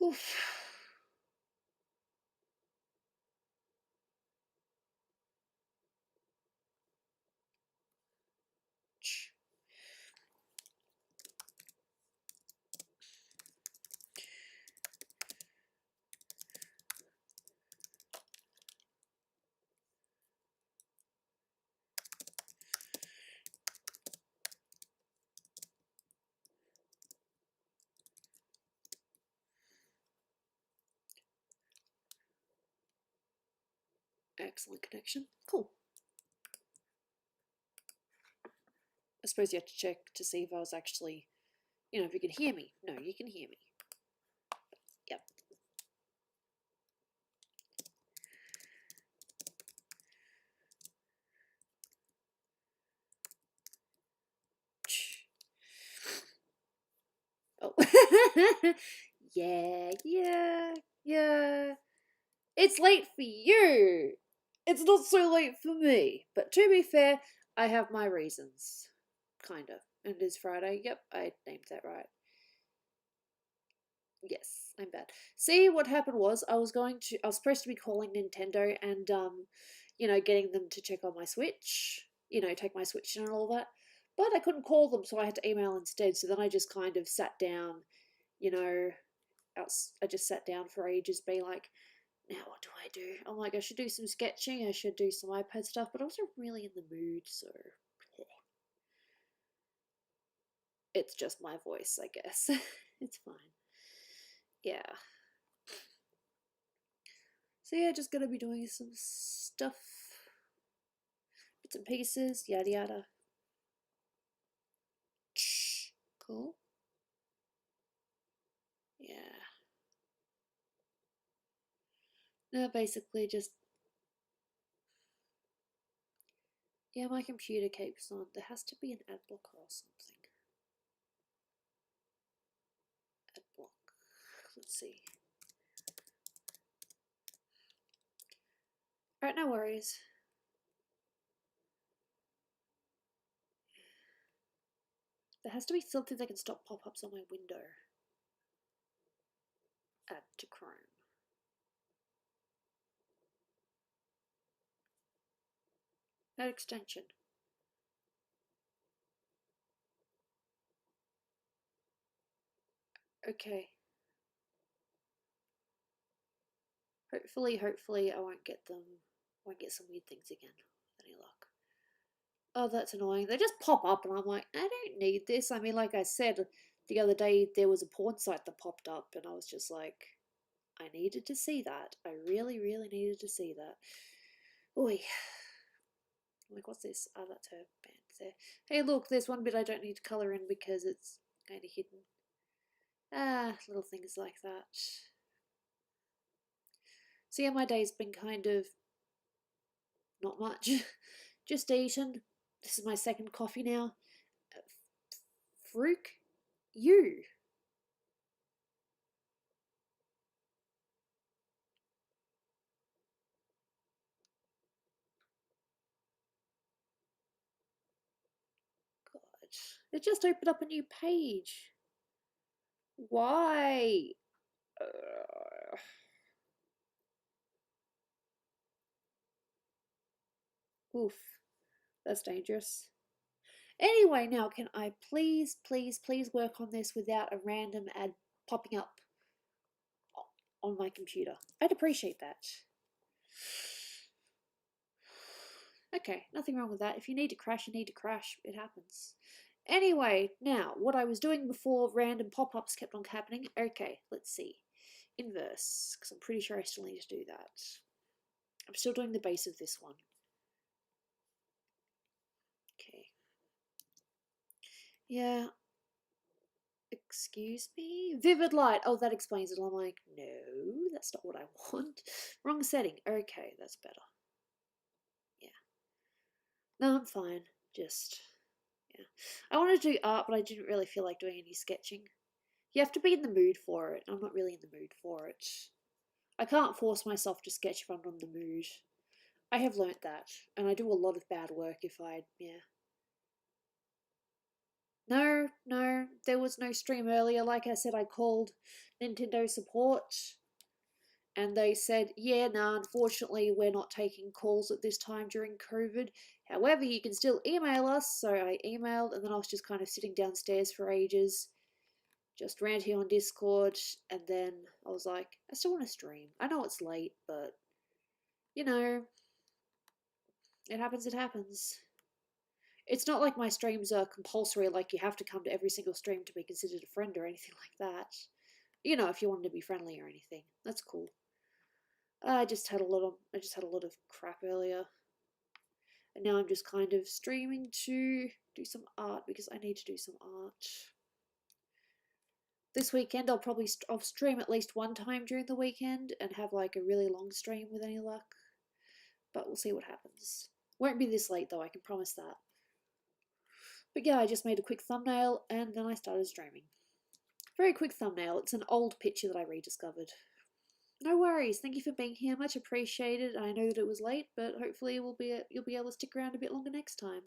Oof. Excellent connection. Cool. I suppose you have to check to see if I was actually, if you can hear me. No, you can hear me. Yep. Oh. Yeah. It's late for you. It's not so late for me. But to be fair, I have my reasons. Kind of. And it is Friday. Yep, I named that right. Yes, I'm bad. See, what happened was I was supposed to be calling Nintendo and getting them to check on my Switch, take my Switch and all that. But I couldn't call them, so I had to email instead. So then I just kind of sat down, you know, I just sat down for ages, being like, now what do I do? I'm like, I should do some sketching, I should do some iPad stuff, but I wasn't really in the mood, so it's just my voice, I guess. It's fine. Yeah. So yeah, just gonna be doing some stuff, bits and pieces, yada yada. Cool. Yeah. No, basically just, yeah, my computer keeps on. There has to be an ad blocker or something. Ad block. Let's see. Alright, no worries. There has to be something that can stop pop-ups on my window. Add to Chrome. Add extension. Okay. Hopefully I won't get some weird things again. With any luck. Oh, that's annoying. They just pop up and I'm like, I don't need this. I mean, like I said, the other day there was a porn site that popped up and I was just like, I needed to see that. I really, really needed to see that. Oi. I'm like, what's this? Oh, that's her band there. Hey, look, there's one bit I don't need to colour in because it's kind of hidden. Little things like that. So yeah, my day's been kind of not much. Just eaten. This is my second coffee now. Fruit? You. God. It just opened up a new page. Why? Oof. That's dangerous. Anyway, now can I please, please, please work on this without a random ad popping up on my computer? I'd appreciate that. Okay, nothing wrong with that. If you need to crash, you need to crash. It happens. Anyway, now, what I was doing before random pop-ups kept on happening. Okay, let's see. Inverse, because I'm pretty sure I still need to do that. I'm still doing the base of this one. Okay. Yeah. Excuse me? Vivid light. Oh, that explains it. I'm like, no, that's not what I want. Wrong setting. Okay, that's better. Yeah. No, I'm fine. Just, yeah. I wanted to do art, but I didn't really feel like doing any sketching. You have to be in the mood for it. I'm not really in the mood for it. I can't force myself to sketch if I'm not in the mood. I have learnt that, and I do a lot of bad work if I, yeah. No, no, there was no stream earlier. Like I said, I called Nintendo support and they said, yeah, no, unfortunately, we're not taking calls at this time during COVID. However, you can still email us. So I emailed, and then I was just kind of sitting downstairs for ages, just ranting on Discord. And then I was like, I still want to stream. I know it's late, but you know, it happens, it happens. It's not like my streams are compulsory, like you have to come to every single stream to be considered a friend or anything like that. You know, if you wanted to be friendly or anything, that's cool. I just had a lot of crap earlier, and now I'm just kind of streaming to do some art because I need to do some art. This weekend I'll stream at least one time during the weekend and have like a really long stream with any luck. But we'll see what happens. Won't be this late though, I can promise that. But yeah, I just made a quick thumbnail and then I started streaming. Very quick thumbnail. It's an old picture that I rediscovered. No worries. Thank you for being here. Much appreciated. I know that it was late, but hopefully you'll be able to stick around a bit longer next time.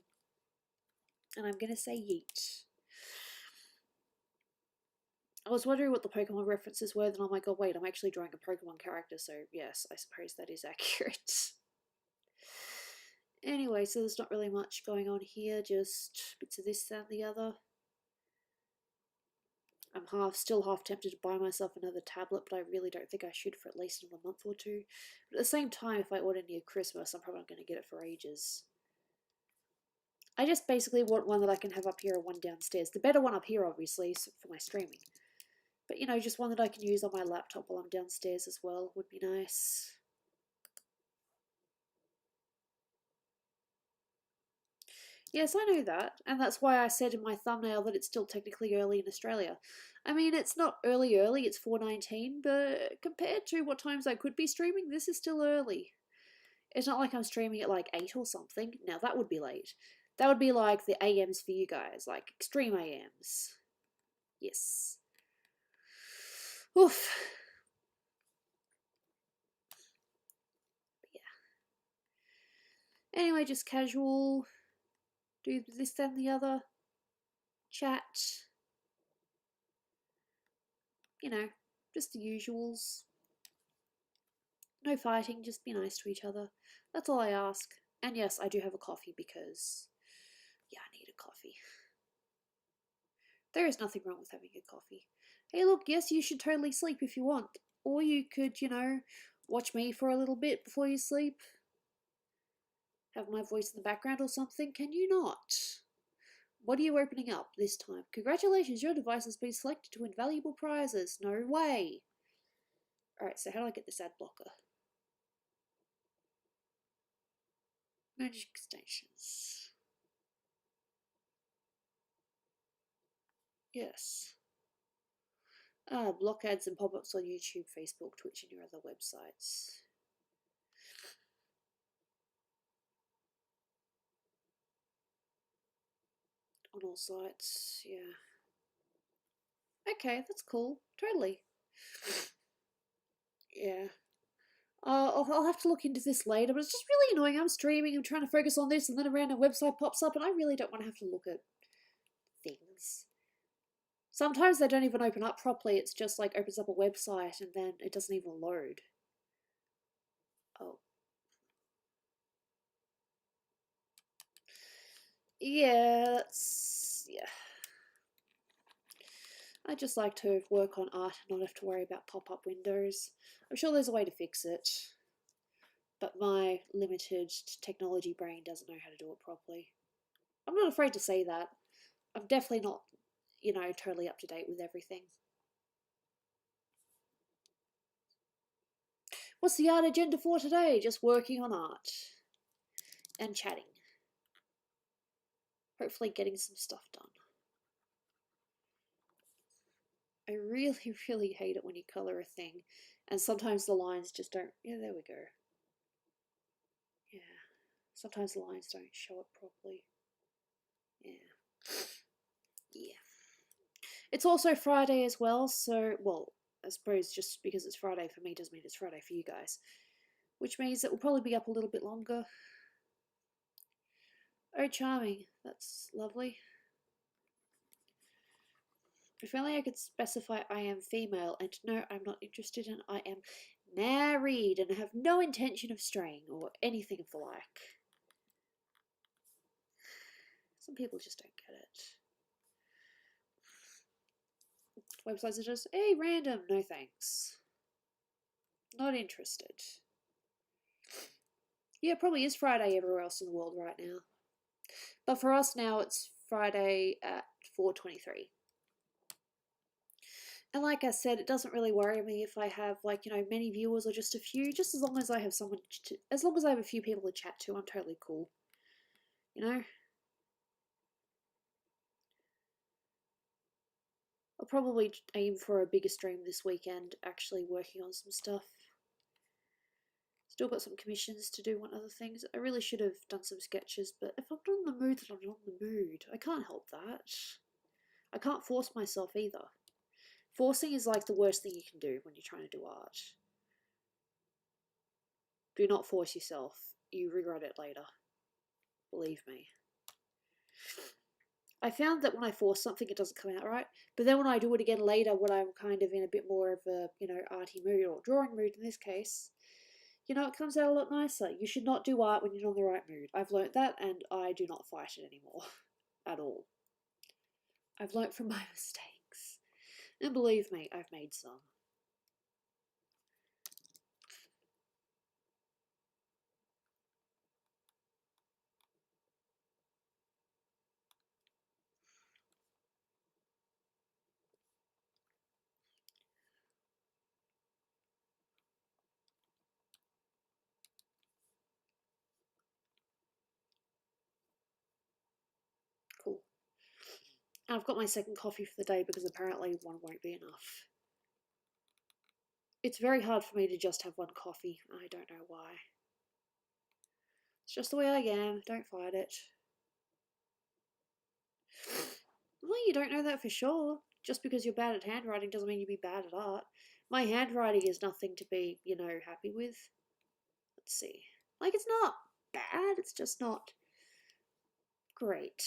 And I'm gonna say yeet. I was wondering what the Pokemon references were, then I'm like, oh wait, I'm actually drawing a Pokemon character, so yes, I suppose that is accurate. Anyway, so there's not really much going on here, just bits of this, that, and the other. I'm still half tempted to buy myself another tablet, but I really don't think I should for at least another month or two. But at the same time, if I order near Christmas, I'm probably not going to get it for ages. I just basically want one that I can have up here and one downstairs. The better one up here, obviously, for my streaming. But, you know, just one that I can use on my laptop while I'm downstairs as well would be nice. Yes, I know that, and that's why I said in my thumbnail that it's still technically early in Australia. I mean, it's not early, it's 4:19, but compared to what times I could be streaming, this is still early. It's not like I'm streaming at like 8 or something. Now, that would be late. That would be like the AMs for you guys, like extreme AMs. Yes. Oof. But yeah. Anyway, just casual. Do this, then the other. Chat. You know, just the usuals. No fighting, just be nice to each other. That's all I ask. And yes, I do have a coffee because, yeah, I need a coffee. There is nothing wrong with having a coffee. Hey, look, yes, you should totally sleep if you want. Or you could, you know, watch me for a little bit before you sleep. Have my voice in the background or something. Can you not? What are you opening up this time? Congratulations, your device has been selected to win valuable prizes. No way. Alright, so how do I get this ad blocker? Manage extensions. Yes. Block ads and pop-ups on YouTube, Facebook, Twitch, and your other websites. On all sites, yeah. Okay, that's cool. Totally. Yeah. I'll have to look into this later, but it's just really annoying. I'm streaming, I'm trying to focus on this, and then a random website pops up, and I really don't want to have to look at things. Sometimes they don't even open up properly, it's just like opens up a website and then it doesn't even load. Oh. Yeah, yeah. I just like to work on art and not have to worry about pop-up windows. I'm sure there's a way to fix it, but my limited technology brain doesn't know how to do it properly. I'm not afraid to say that. I'm definitely not, you know, totally up to date with everything. What's the art agenda for today? Just working on art and chatting. Hopefully getting some stuff done. I really, really hate it when you colour a thing and sometimes the lines just don't. Yeah, there we go. Yeah. Sometimes the lines don't show up properly. Yeah. Yeah. It's also Friday as well, so, well, I suppose just because it's Friday for me doesn't mean it's Friday for you guys. Which means it will probably be up a little bit longer. Oh, charming. That's lovely. If only I could specify I am female, and no, I'm not interested in. I am married and have no intention of straying or anything of the like. Some people just don't get it. Websites are just, hey, random, no thanks. Not interested. Yeah, it probably is Friday everywhere else in the world right now. But for us now, it's Friday at 4:23. And like I said, it doesn't really worry me if I have, like, many viewers or just a few. Just as long as I have as long as I have a few people to chat to, I'm totally cool. I'll probably aim for a bigger stream this weekend, actually working on some stuff. Still got some commissions to do on other things. I really should have done some sketches, but if I'm not in the mood, then I'm not in the mood. I can't help that. I can't force myself either. Forcing is like the worst thing you can do when you're trying to do art. Do not force yourself. You regret it later. Believe me. I found that when I force something, it doesn't come out right. But then when I do it again later, when I'm kind of in a bit more of a, arty mood or drawing mood in this case, it comes out a lot nicer. You should not do art when you're not in the right mood. I've learnt that, and I do not fight it anymore. At all. I've learnt from my mistakes. And believe me, I've made some. Cool. And I've got my second coffee for the day because apparently one won't be enough. It's very hard for me to just have one coffee. I don't know why. It's just the way I am. Don't fight it. Well, you don't know that for sure. Just because you're bad at handwriting doesn't mean you'll be bad at art. My handwriting is nothing to be, happy with. Let's see. Like, it's not bad, it's just not great.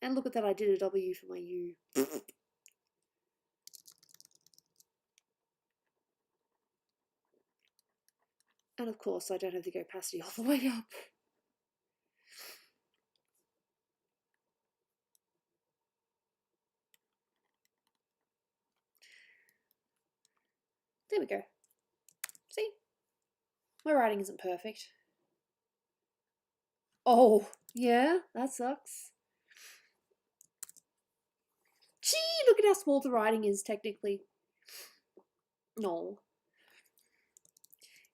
And look at that, I did a W for my U. And of course, I don't have the opacity all the way up. There we go. See? My writing isn't perfect. Oh, yeah, that sucks. Gee, look at how small the writing is, technically. No.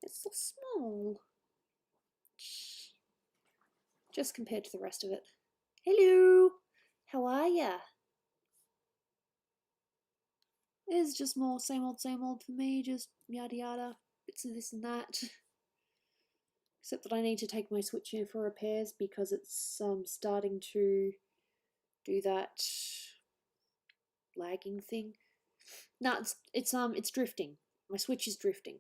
It's so small. Just compared to the rest of it. Hello! How are ya? It's just more same old for me, just yada yada, bits of this and that. Except that I need to take my Switch in for repairs because it's starting to do that lagging thing. No, it's drifting. My Switch is drifting.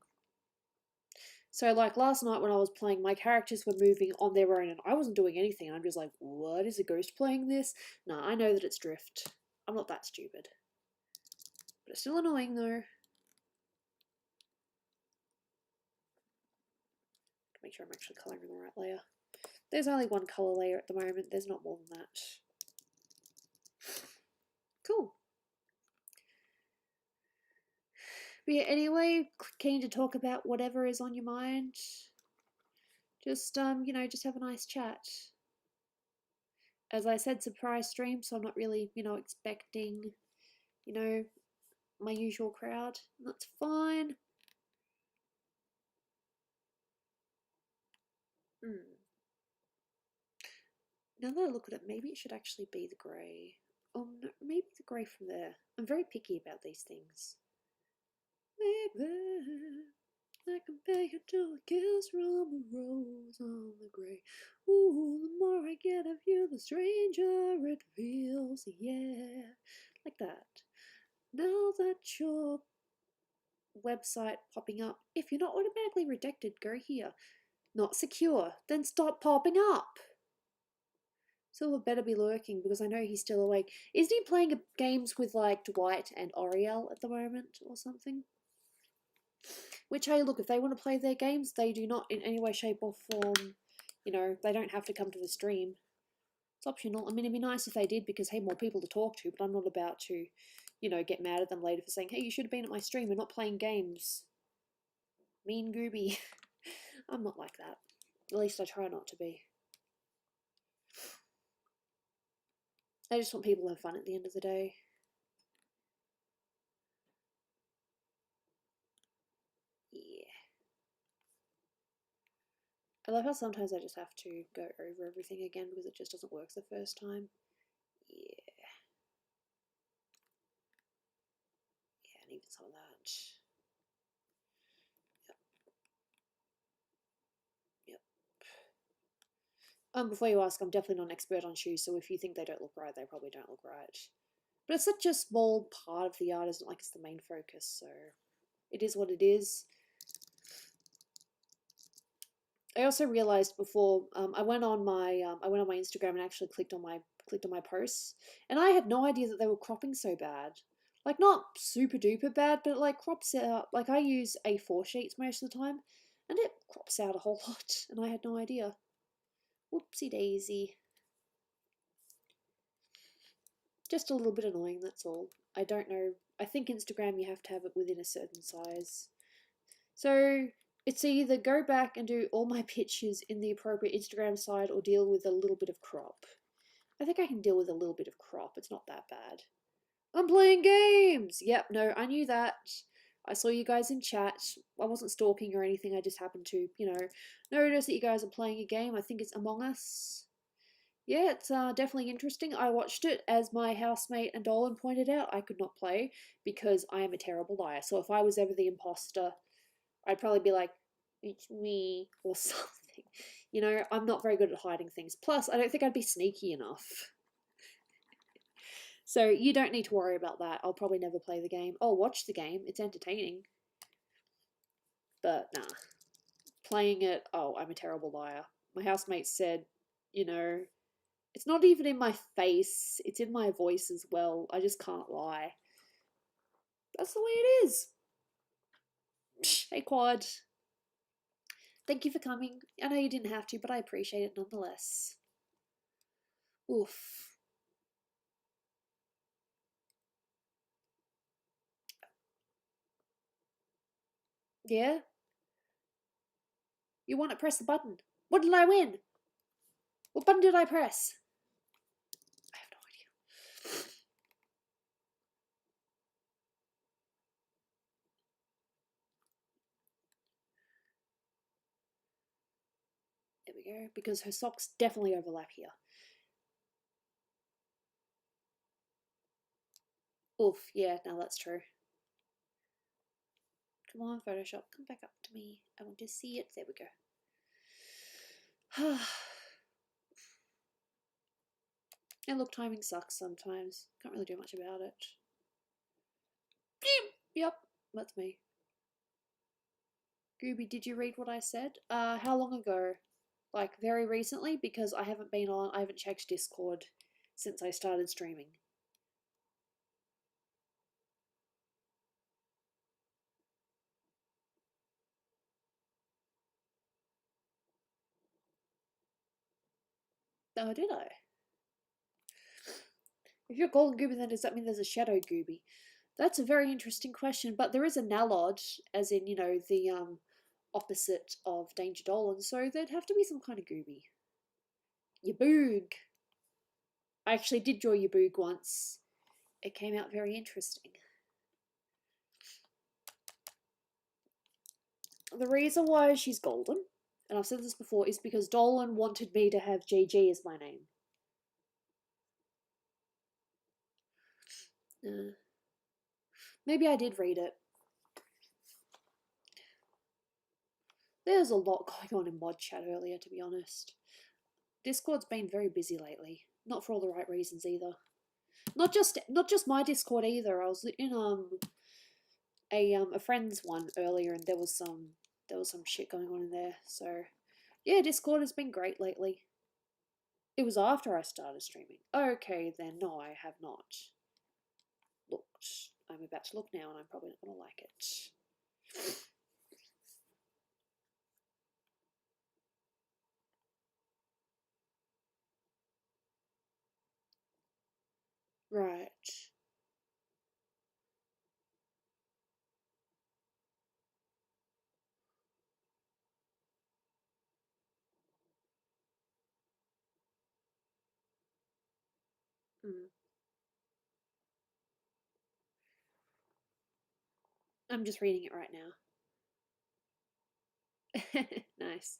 So like last night when I was playing, my characters were moving on their own and I wasn't doing anything. I'm just like, what, is a ghost playing this? No, I know that it's drift. I'm not that stupid. But it's still annoying though. Make sure I'm actually colouring the right layer. There's only one colour layer at the moment. There's not more than that. Cool. But yeah, anyway, keen to talk about whatever is on your mind. Just, just have a nice chat. As I said, surprise stream, so I'm not really, expecting, my usual crowd. That's fine. Now that I look at it, maybe it should actually be the grey. Oh, no, maybe the grey from there. I'm very picky about these things. Maybe I compare you to a kiss from a rose on the grey. Ooh, the more I get of you, the stranger it feels. Yeah, like that. Now that your website popping up, if you're not automatically rejected, go here. Not secure. Then stop popping up. Silver better be lurking because I know he's still awake. Isn't he playing games with like Dwight and Oriel at the moment or something? Which, hey, look, if they want to play their games, they do not in any way, shape, or form, you know, they don't have to come to the stream. It's optional. I mean, it'd be nice if they did because, hey, more people to talk to, but I'm not about to, you know, get mad at them later for saying, hey, you should have been at my stream and not playing games. Mean Gooby. I'm not like that. At least I try not to be. I just want people to have fun at the end of the day. Yeah. I love how sometimes I just have to go over everything again because it just doesn't work the first time. Yeah. Yeah, and even some of that. Yep. Yep. Before you ask, I'm definitely not an expert on shoes, so if you think they don't look right, they probably don't look right. But it's such a small part of the art, isn't like it's the main focus, so it is what it is. I also realized before I went on my Instagram and actually clicked on my posts, and I had no idea that they were cropping so bad. Like not super duper bad, but it like crops out. Like I use A4 sheets most of the time, and it crops out a whole lot, and I had no idea. Whoopsie daisy. Just a little bit annoying, that's all. I don't know. I think Instagram you have to have it within a certain size. So it's either go back and do all my pictures in the appropriate Instagram side or deal with a little bit of crop. I think I can deal with a little bit of crop. It's not that bad. I'm playing games! Yep, no, I knew that. I saw you guys in chat. I wasn't stalking or anything. I just happened to, you know, notice that you guys are playing a game. I think it's Among Us. Yeah, it's definitely interesting. I watched it as my housemate and Dolan pointed out. I could not play because I am a terrible liar. So if I was ever the imposter, I'd probably be like, it's me, or something. You know, I'm not very good at hiding things. Plus, I don't think I'd be sneaky enough. So you don't need to worry about that. I'll probably never play the game. I'll watch the game. It's entertaining. But nah. Playing it, oh, I'm a terrible liar. My housemate said, you know, it's not even in my face. It's in my voice as well. I just can't lie. That's the way it is. Hey, Quad. Thank you for coming. I know you didn't have to, but I appreciate it nonetheless. Oof. Yeah? You want to press the button. What did I win? What button did I press? I have no idea. There we go, because her socks definitely overlap here. Oof, yeah, now that's true. Come on, Photoshop, come back up to me. I want to see it. There we go. And look, timing sucks sometimes. Can't really do much about it. Yep, that's me. Gooby, did you read what I said? How long ago? Like, very recently? Because I haven't checked Discord since I started streaming. Oh, did I? If you're golden gooby, then does that mean there's a shadow gooby? That's a very interesting question, but there is a Nalod, as in, you know, the opposite of Danger Dolan, so there'd have to be some kind of gooby. Yaboog. I actually did draw Yaboog once. It came out very interesting. The reason why she's golden, and I've said this before, is because Dolan wanted me to have GG as my name. Maybe I did read it. There's a lot going on in mod chat earlier, to be honest. Discord's been very busy lately. Not for all the right reasons either. Not just my Discord either. I was in a friend's one earlier, and there was some shit going on in there. So Yeah, Discord has been great lately. It was after I started streaming. Okay, then no, I have not looked. I'm about to look now and I'm probably not going to like it. Right. Mm. I'm just reading it right now. Nice.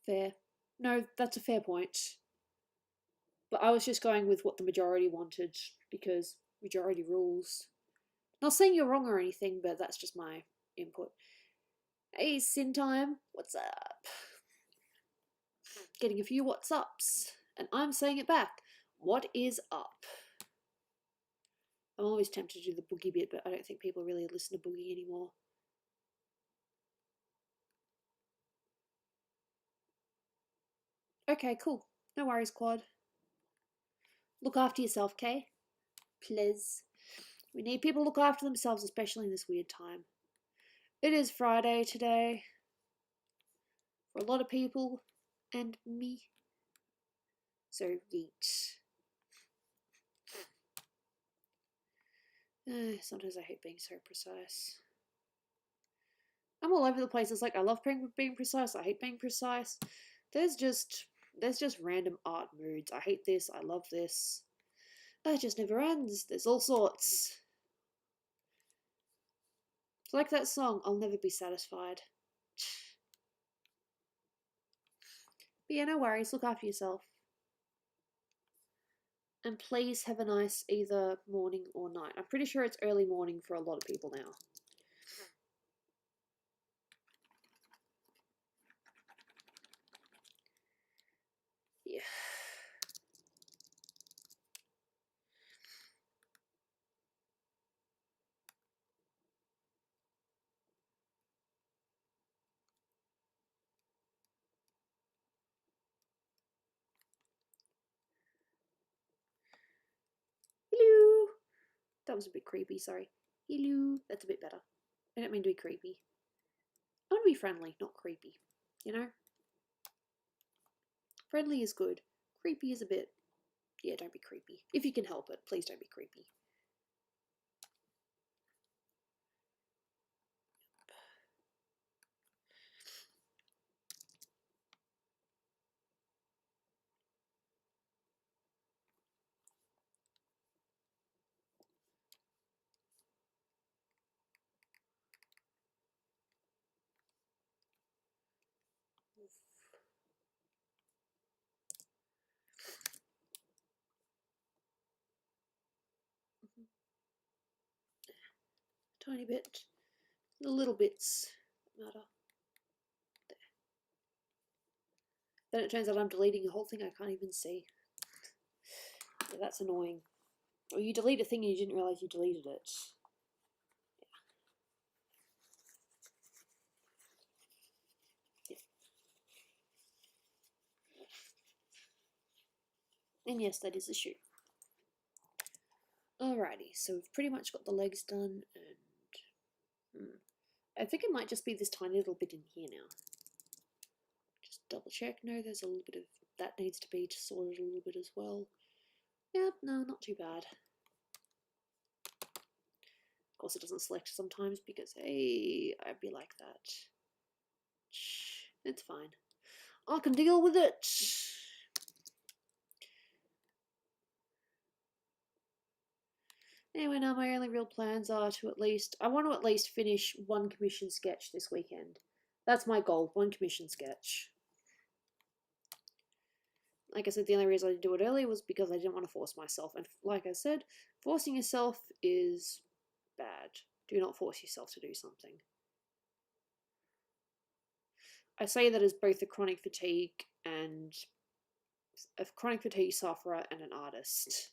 Fair. No, that's a fair point. But I was just going with what the majority wanted because majority rules. Not saying you're wrong or anything, but that's just my input. Hey, Sin Time, what's up? Getting a few what's ups, and I'm saying it back. What is up? I'm always tempted to do the boogie bit, but I don't think people really listen to boogie anymore. Okay, cool. No worries, Quad. Look after yourself, Kay. Please. We need people to look after themselves, especially in this weird time. It is Friday today. For a lot of people, and me. So, yeet. Sometimes I hate being so precise. I'm all over the place. It's like I love being precise. I hate being precise. There's just random art moods. I hate this. I love this. It just never ends. There's all sorts. It's like that song, I'll Never Be Satisfied. But yeah, no worries. Look after yourself. And please have a nice either morning or night. I'm pretty sure it's early morning for a lot of people now. Yeah. Hello. That was a bit creepy, sorry. Hello. That's a bit better. I don't mean to be creepy. I want to be friendly, not creepy. You know? Friendly is good. Creepy is a bit... Yeah, don't be creepy. If you can help it, please don't be creepy. Tiny bit. The little bits matter. There. Then it turns out I'm deleting a whole thing I can't even see. Yeah, that's annoying. Or you delete a thing and you didn't realise you deleted it. Yeah. And yes, that is a shoe. Alrighty, so we've pretty much got the legs done, and I think it might just be this tiny little bit in here now. Just double check. No, there's a little bit of that needs to be sorted a little bit as well. Yep, no, not too bad. Of course, it doesn't select sometimes because, hey, I'd be like that. It's fine. I can deal with it. Anyway, now my only real plans are to I want to at least finish one commission sketch this weekend. That's my goal, one commission sketch. Like I said, the only reason I didn't do it earlier was because I didn't want to force myself. And like I said, forcing yourself is bad. Do not force yourself to do something. I say that as both a chronic fatigue and a chronic fatigue sufferer and an artist.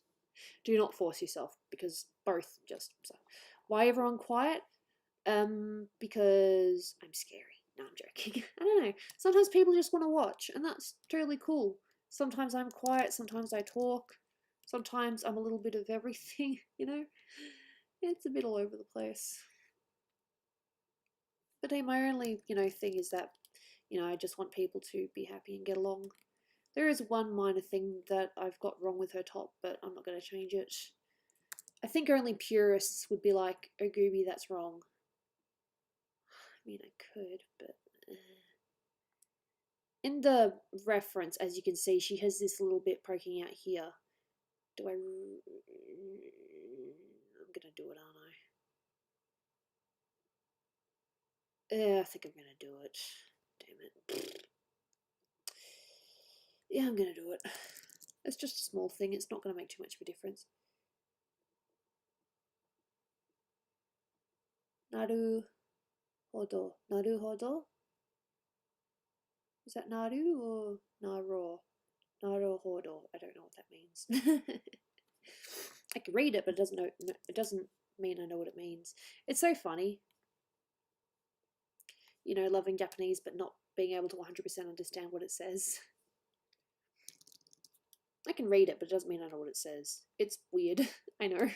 Do not force yourself, because both just. So. Why everyone quiet? Because I'm scary. No, I'm joking. I don't know. Sometimes people just want to watch, and that's totally cool. Sometimes I'm quiet, sometimes I talk, sometimes I'm a little bit of everything, you know? It's a bit all over the place. But hey, my only, thing is that, I just want people to be happy and get along. There is one minor thing that I've got wrong with her top, but I'm not going to change it. I think only purists would be like, oh, Gooby, that's wrong. I mean, I could, but... In the reference, as you can see, she has this little bit poking out here. Do I... I'm going to do it, aren't I? Yeah, I think I'm going to do it. Damn it. Yeah, I'm going to do it. It's just a small thing. It's not going to make too much of a difference. Naru Hodo. Naru Hodo? Is that Naru or Naro? Naru Hodo. I don't know what that means. I can read it, but it doesn't mean I know what it means. It's so funny. Loving Japanese but not being able to 100% understand what it says. I can read it, but it doesn't mean I know what it says. It's weird, I know.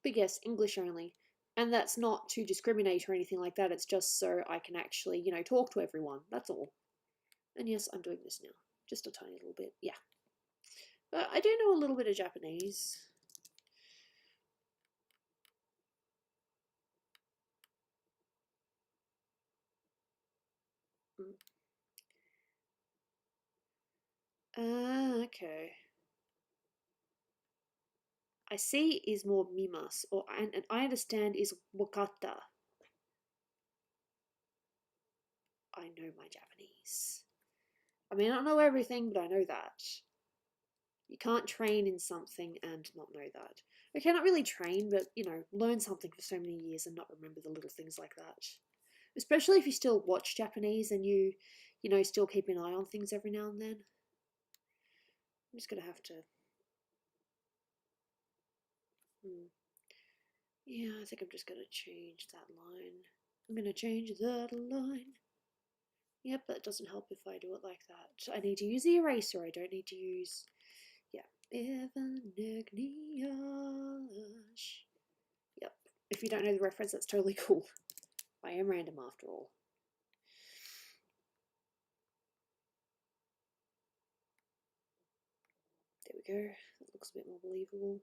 But yes, English only. And that's not to discriminate or anything like that, it's just so I can actually, talk to everyone. That's all. And yes, I'm doing this now. Just a tiny little bit, yeah. But I do know a little bit of Japanese. Okay. I see is more mimas, and I understand is wakata. I know my Japanese. I mean, I don't know everything, but I know that. You can't train in something and not know that. Okay, not really train, but, learn something for so many years and not remember the little things like that. Especially if you still watch Japanese and you still keep an eye on things every now and then. I'm just going to have to... Yeah, I think I'm just going to change that line. I'm going to change that line. Yep, that doesn't help if I do it like that. I need to use the eraser. I don't need to use... Yeah. Yep. If you don't know the reference, that's totally cool. I am random after all. There we go. That looks a bit more believable.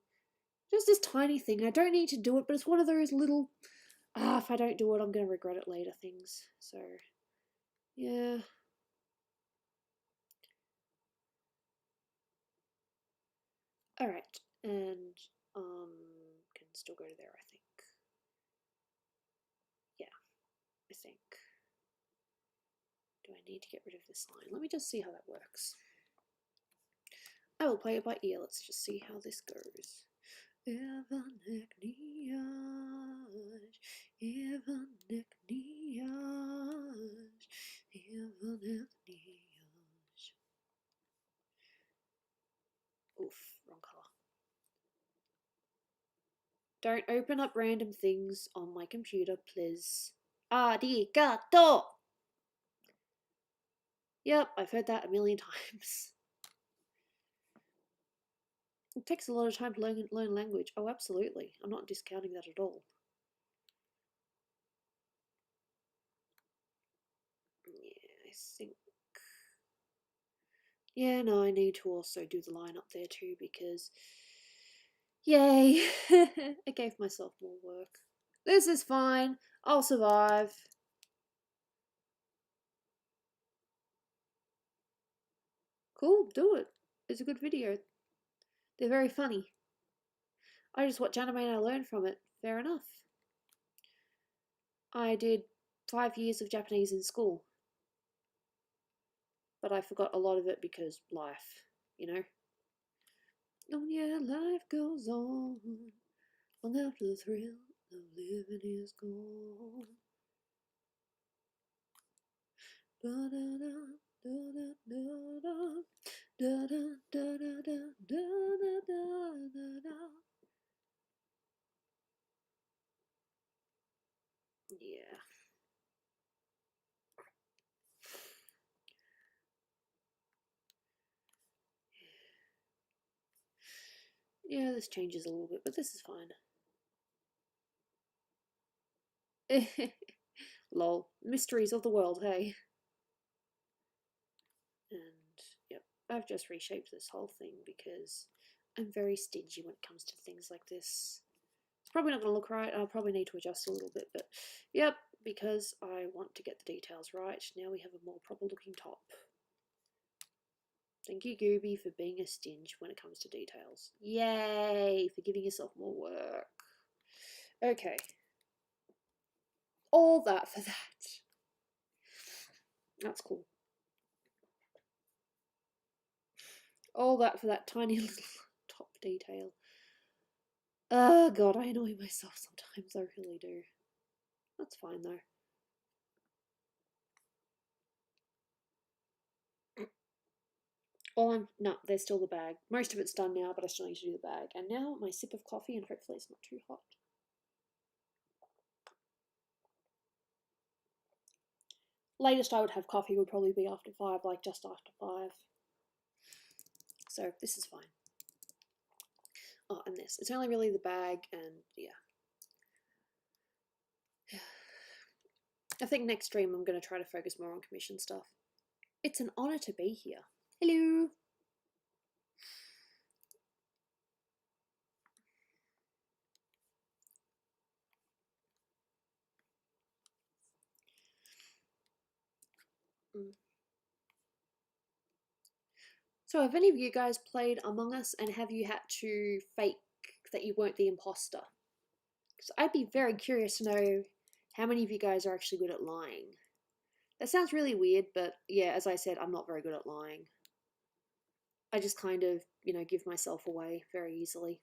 Just this tiny thing. I don't need to do it, but it's one of those little... if I don't do it, I'm going to regret it later things. So, yeah. Alright, and can still go to there, I think. Yeah, I think. Do I need to get rid of this line? Let me just see how that works. I will play it by ear. Let's just see how this goes. Oof, wrong colour. Don't open up random things on my computer, please. Arigato! Yep, I've heard that a million times. It takes a lot of time to learn language. Oh, absolutely. I'm not discounting that at all. Yeah, I think... Yeah, no, I need to also do the line up there too because... Yay! I gave myself more work. This is fine. I'll survive. Cool, do it. It's a good video. They're very funny. I just watch anime and I learn from it. Fair enough. I did 5 years of Japanese in school. But I forgot a lot of it because life, Oh yeah, life goes on. Long after the thrill of living is gone. Ba-da-da. Yeah. Yeah, this changes a little bit, but this is fine. Lol. Mysteries of the world, hey? And, yep, I've just reshaped this whole thing because I'm very stingy when it comes to things like this. It's probably not going to look right. I'll probably need to adjust a little bit, but yep, because I want to get the details right. Now we have a more proper looking top. Thank you, Gooby, for being a stinge when it comes to details. Yay, for giving yourself more work. Okay. All that for that. That's cool. All that for that tiny little top detail. Oh god, I annoy myself sometimes, I really do. That's fine though. No, there's still the bag. Most of it's done now, but I still need to do the bag. And now my sip of coffee, and hopefully it's not too hot. Latest I would have coffee would probably be after 5, like just after 5. So this is fine. Oh, and this. It's only really the bag, and yeah. I think next stream I'm going to try to focus more on commission stuff. It's an honour to be here. Hello! So have any of you guys played Among Us, and have you had to fake that you weren't the imposter? Because I'd be very curious to know how many of you guys are actually good at lying. That sounds really weird, but yeah, as I said, I'm not very good at lying. I just kind of, give myself away very easily.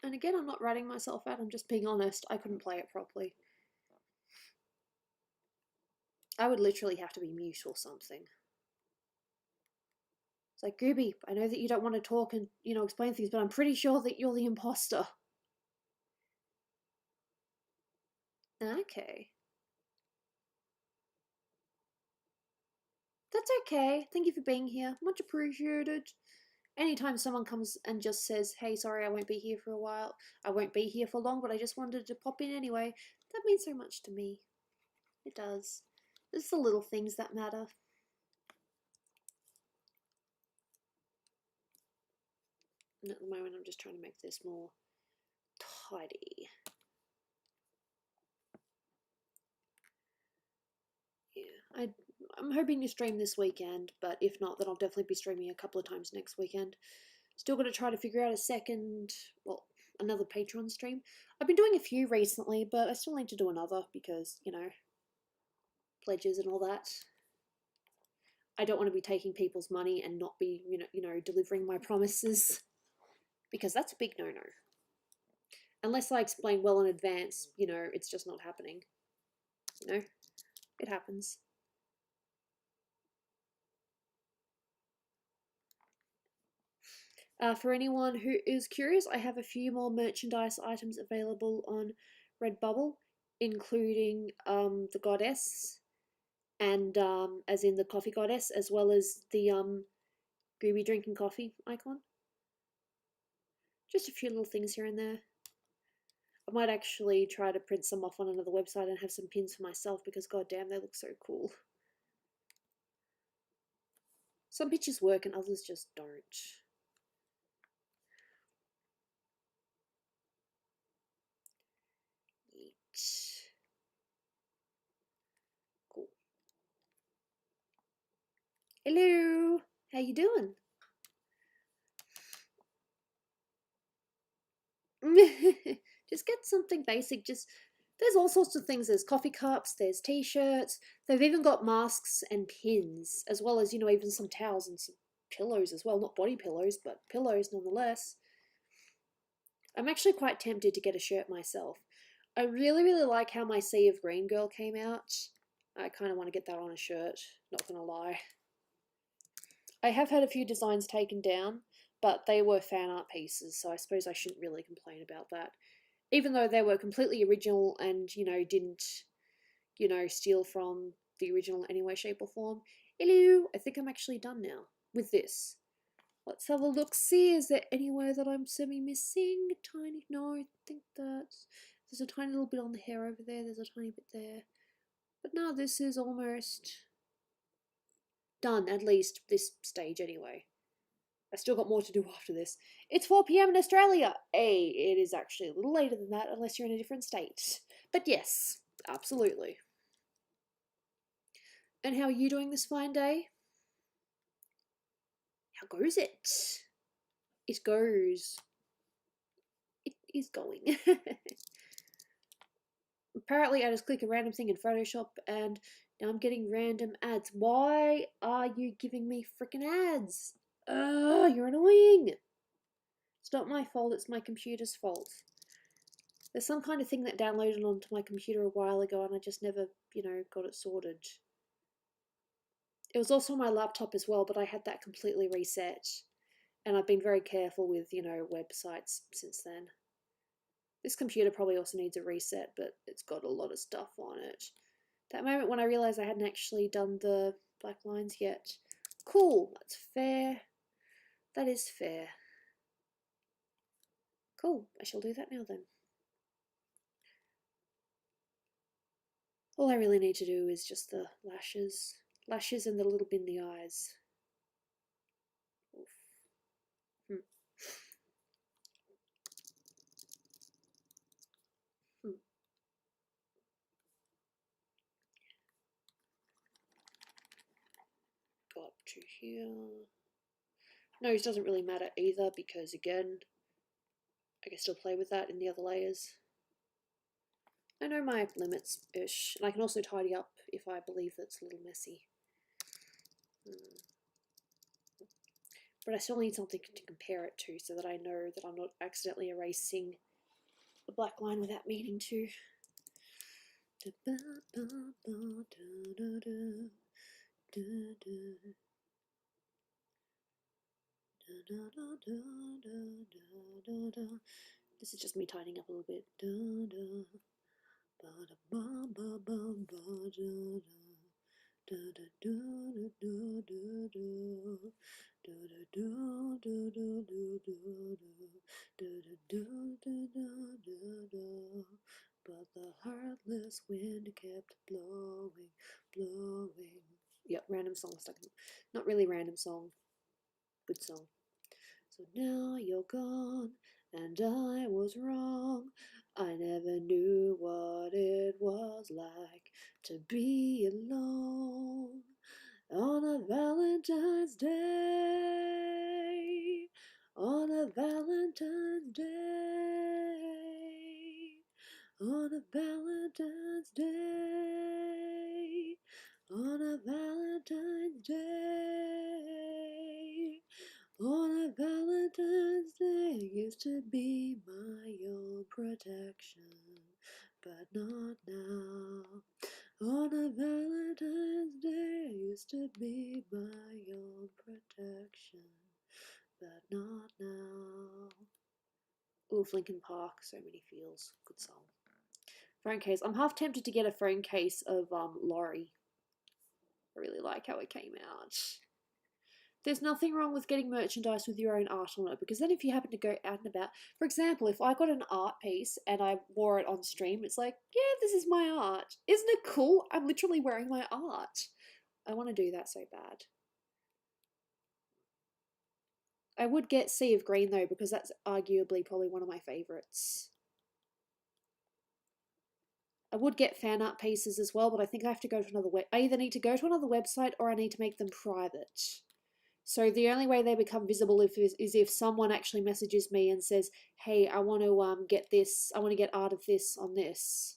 And again, I'm not ratting myself out, I'm just being honest. I couldn't play it properly. I would literally have to be mute or something. It's like, Gooby, I know that you don't want to talk and, explain things, but I'm pretty sure that you're the imposter. Okay. That's okay. Thank you for being here. Much appreciated. Anytime someone comes and just says, hey, sorry, I won't be here for a while. I won't be here for long, but I just wanted to pop in anyway. That means so much to me. It does. It's the little things that matter. And at the moment, I'm just trying to make this more tidy. Yeah, I'm hoping to stream this weekend, but if not, then I'll definitely be streaming a couple of times next weekend. Still got to try to figure out another Patreon stream. I've been doing a few recently, but I still need to do another because, pledges and all that. I don't want to be taking people's money and not be, delivering my promises, because that's a big no-no. Unless I explain well in advance, it's just not happening. It happens. For anyone who is curious, I have a few more merchandise items available on Redbubble, including the goddess, and as in the coffee goddess, as well as the Gooby drinking coffee icon. Just a few little things here and there. I might actually try to print some off on another website and have some pins for myself because goddamn, they look so cool. Some pictures work and others just don't. Yeet. Cool. Hello! How you doing? Just get something basic. There's all sorts of things. There's coffee cups, there's t-shirts, they've even got masks and pins, as well as, even some towels and some pillows as well. Not body pillows, but pillows nonetheless. I'm actually quite tempted to get a shirt myself. I really like how my Sea of Green girl came out. I kind of want to get that on a shirt, not gonna lie. I have had a few designs taken down, but they were fan art pieces, so I suppose I shouldn't really complain about that. Even though they were completely original and, you know, didn't, you know, steal from the original in any way, shape, or form. Hello! I think I'm actually done now with this. Let's have a look. See, is there anywhere that I'm semi-missing? Tiny, no, I think that's... There's a tiny little bit on the hair over there. There's a tiny bit there. But no, this is almost done, at least this stage anyway. I still got more to do after this. It's 4 p.m. in Australia. It is actually a little later than that unless you're in a different state. But yes, absolutely. And how are you doing this fine day? How goes it? It goes. It is going. Apparently I just click a random thing in Photoshop and now I'm getting random ads. Why are you giving me freaking ads? You're annoying. It's not my fault, it's my computer's fault. There's some kind of thing that downloaded onto my computer a while ago and I just never, you know, got it sorted. It was also on my laptop as well, but I had that completely reset. And I've been very careful with, you know, websites since then. This computer probably also needs a reset, but it's got a lot of stuff on it. That moment when I realised I hadn't actually done the black lines yet. Cool, that's fair. That is fair. Cool, I shall do that now then. All I really need to do is just the lashes. Lashes and the little bit in the eyes. Oof. Go up to here. Nose doesn't really matter either because, again, I can still play with that in the other layers. I know my limits-ish, and I can also tidy up if I believe that's a little messy. But I still need something to compare it to so that I know that I'm not accidentally erasing the black line without meaning to. This is just me tidying up a little bit. But the heartless wind kept blowing, blowing. Yep, random song stuck in. Not really random song. Good song. So now you're gone, and I was wrong. I never knew what it was like to be alone on a Valentine's Day. On a Valentine's Day. On a Valentine's Day. On a Valentine's Day. On a Valentine's Day used to be my own protection, but not now. On a Valentine's Day used to be my own protection, but not now. Oof, Linkin Park, so many feels. Good song. Phone case. I'm half tempted to get a phone case of Laurie. I really like how it came out. There's nothing wrong with getting merchandise with your own art on it, because then if you happen to go out and about, for example, if I got an art piece and I wore it on stream, it's like, yeah, this is my art. Isn't it cool? I'm literally wearing my art. I want to do that so bad. I would get Sea of Green though, because that's arguably probably one of my favourites. I would get fan art pieces as well, but I think I have to go to another I either need to go to another website or I need to make them private. So the only way they become visible is if someone actually messages me and says, hey, I want to get this, I want to get art of this on this.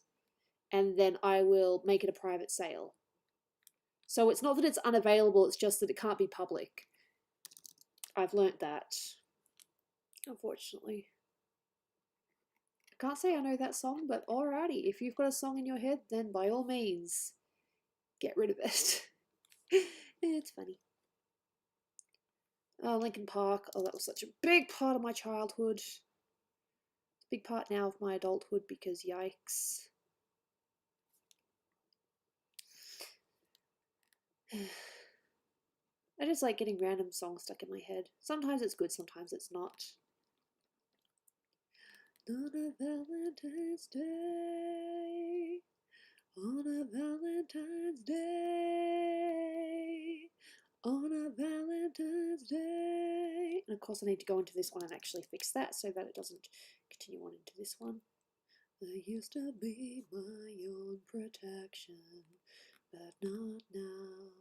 And then I will make it a private sale. So it's not that it's unavailable, it's just that it can't be public. I've learnt that, unfortunately. I can't say I know that song, but alrighty. If you've got a song in your head, then by all means, get rid of it. It's funny. Linkin Park. Oh, that was such a big part of my childhood. It's a big part now of my adulthood because yikes. I just like getting random songs stuck in my head. Sometimes it's good, sometimes it's not. On a Valentine's Day, on a Valentine's Day, on a Valentine's Day. And of course I need to go into this one and actually fix that so that it doesn't continue on into this one. I used to be my own protection, but not now.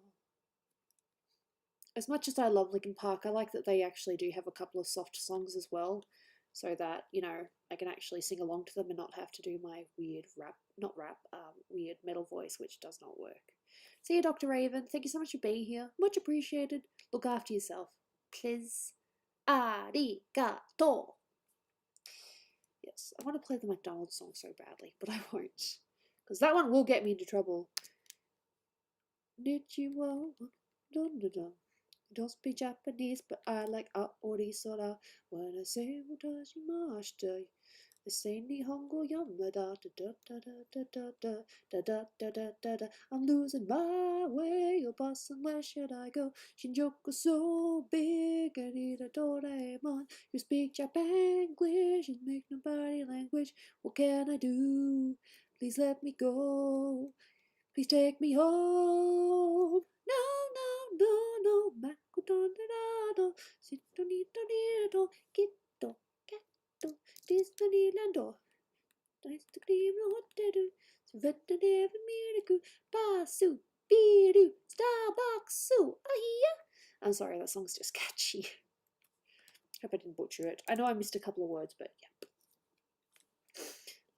As much as I love Linkin Park, I like that they actually do have a couple of soft songs as well, so that, you know, I can actually sing along to them and not have to do my weird weird metal voice, which does not work. See you, Dr. Raven. Thank you so much for being here. Much appreciated. Look after yourself. Please. Arigato. Yes, I want to play the McDonald's song so badly, but I won't. Because that one will get me into trouble. Nichiwa, dun-dun-dun. Don't speak Japanese, but I like Aori Sora. When I say Mutashi Mashita, I say Nihongo Yamada. Da da da da da da da da da da da da. I'm losing my way. Oh, Boston, where should I go? Shinjuku so big, I need a Doraemon. You speak Japanglish and make no body language. What can I do? Please let me go. Please take me home. No, no, no, no. Makoto Dorado. Sito nito nito. Kitto, katto. Disneyland. Nice to cream hotel. Svetta never miracle. Basu. Biru. Starbucks. I'm sorry, that song's just catchy. Hope I didn't butcher it. I know I missed a couple of words, but yeah.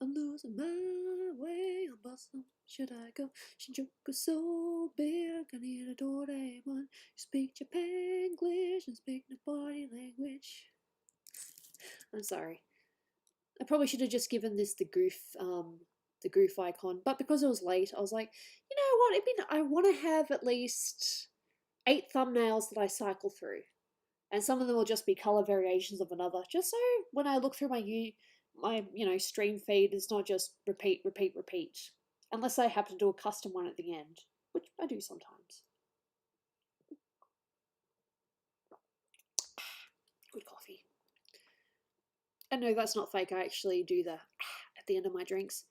I'm losing my way on Boston. Should I go? Shinjuku so big, I need a Doraemon. You speak Japanglish and speak no body language. I'm sorry. I probably should have just given this the goof icon, but because it was late, I was like, you know what? I want to have at least 8 thumbnails that I cycle through, and some of them will just be color variations of another, just so when I look through my stream feed, it's not just repeat, repeat, repeat. Unless I happen to do a custom one at the end, which I do sometimes. Good coffee. And no, that's not fake. I actually do the at the end of my drinks.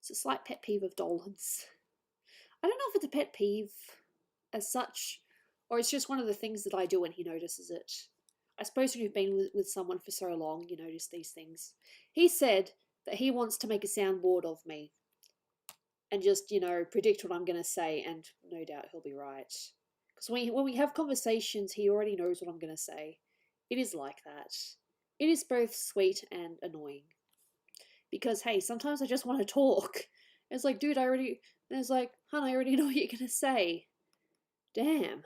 It's a slight pet peeve of Dolan's. I don't know if it's a pet peeve as such, or it's just one of the things that I do and he notices it. I suppose when you've been with someone for so long, you notice these things. He said that he wants to make a soundboard of me and just, predict what I'm going to say, and no doubt he'll be right. Because when we have conversations, he already knows what I'm going to say. It is like that. It is both sweet and annoying. Because, hey, sometimes I just want to talk. It's like, dude, it's like, hon, I already know what you're going to say. Damn.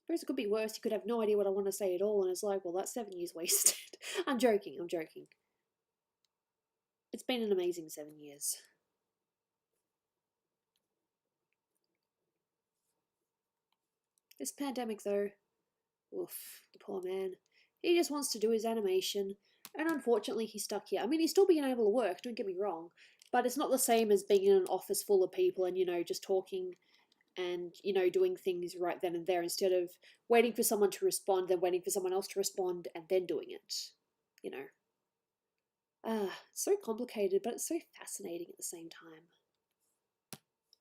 I suppose it could be worse. You could have no idea what I want to say at all, and it's like, well, that's 7 years wasted. I'm joking. It's been an amazing 7 years. This pandemic, though, oof, the poor man. He just wants to do his animation, and unfortunately he's stuck here. I mean, he's still being able to work, don't get me wrong, but it's not the same as being in an office full of people and, just talking and, doing things right then and there instead of waiting for someone to respond, then waiting for someone else to respond, and then doing it, it's so complicated, but it's so fascinating at the same time.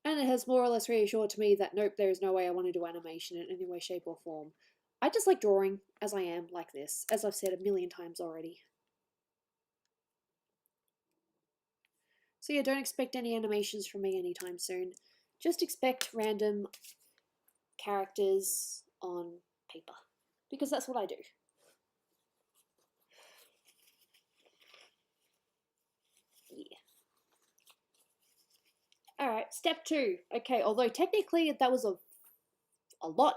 And it has more or less reassured to me that nope, there is no way I want to do animation in any way, shape, or form. I just like drawing as I am, like this, as I've said a million times already. So yeah, don't expect any animations from me anytime soon. Just expect random characters on paper, because that's what I do. Yeah. Alright, step 2. Okay, although technically that was a lot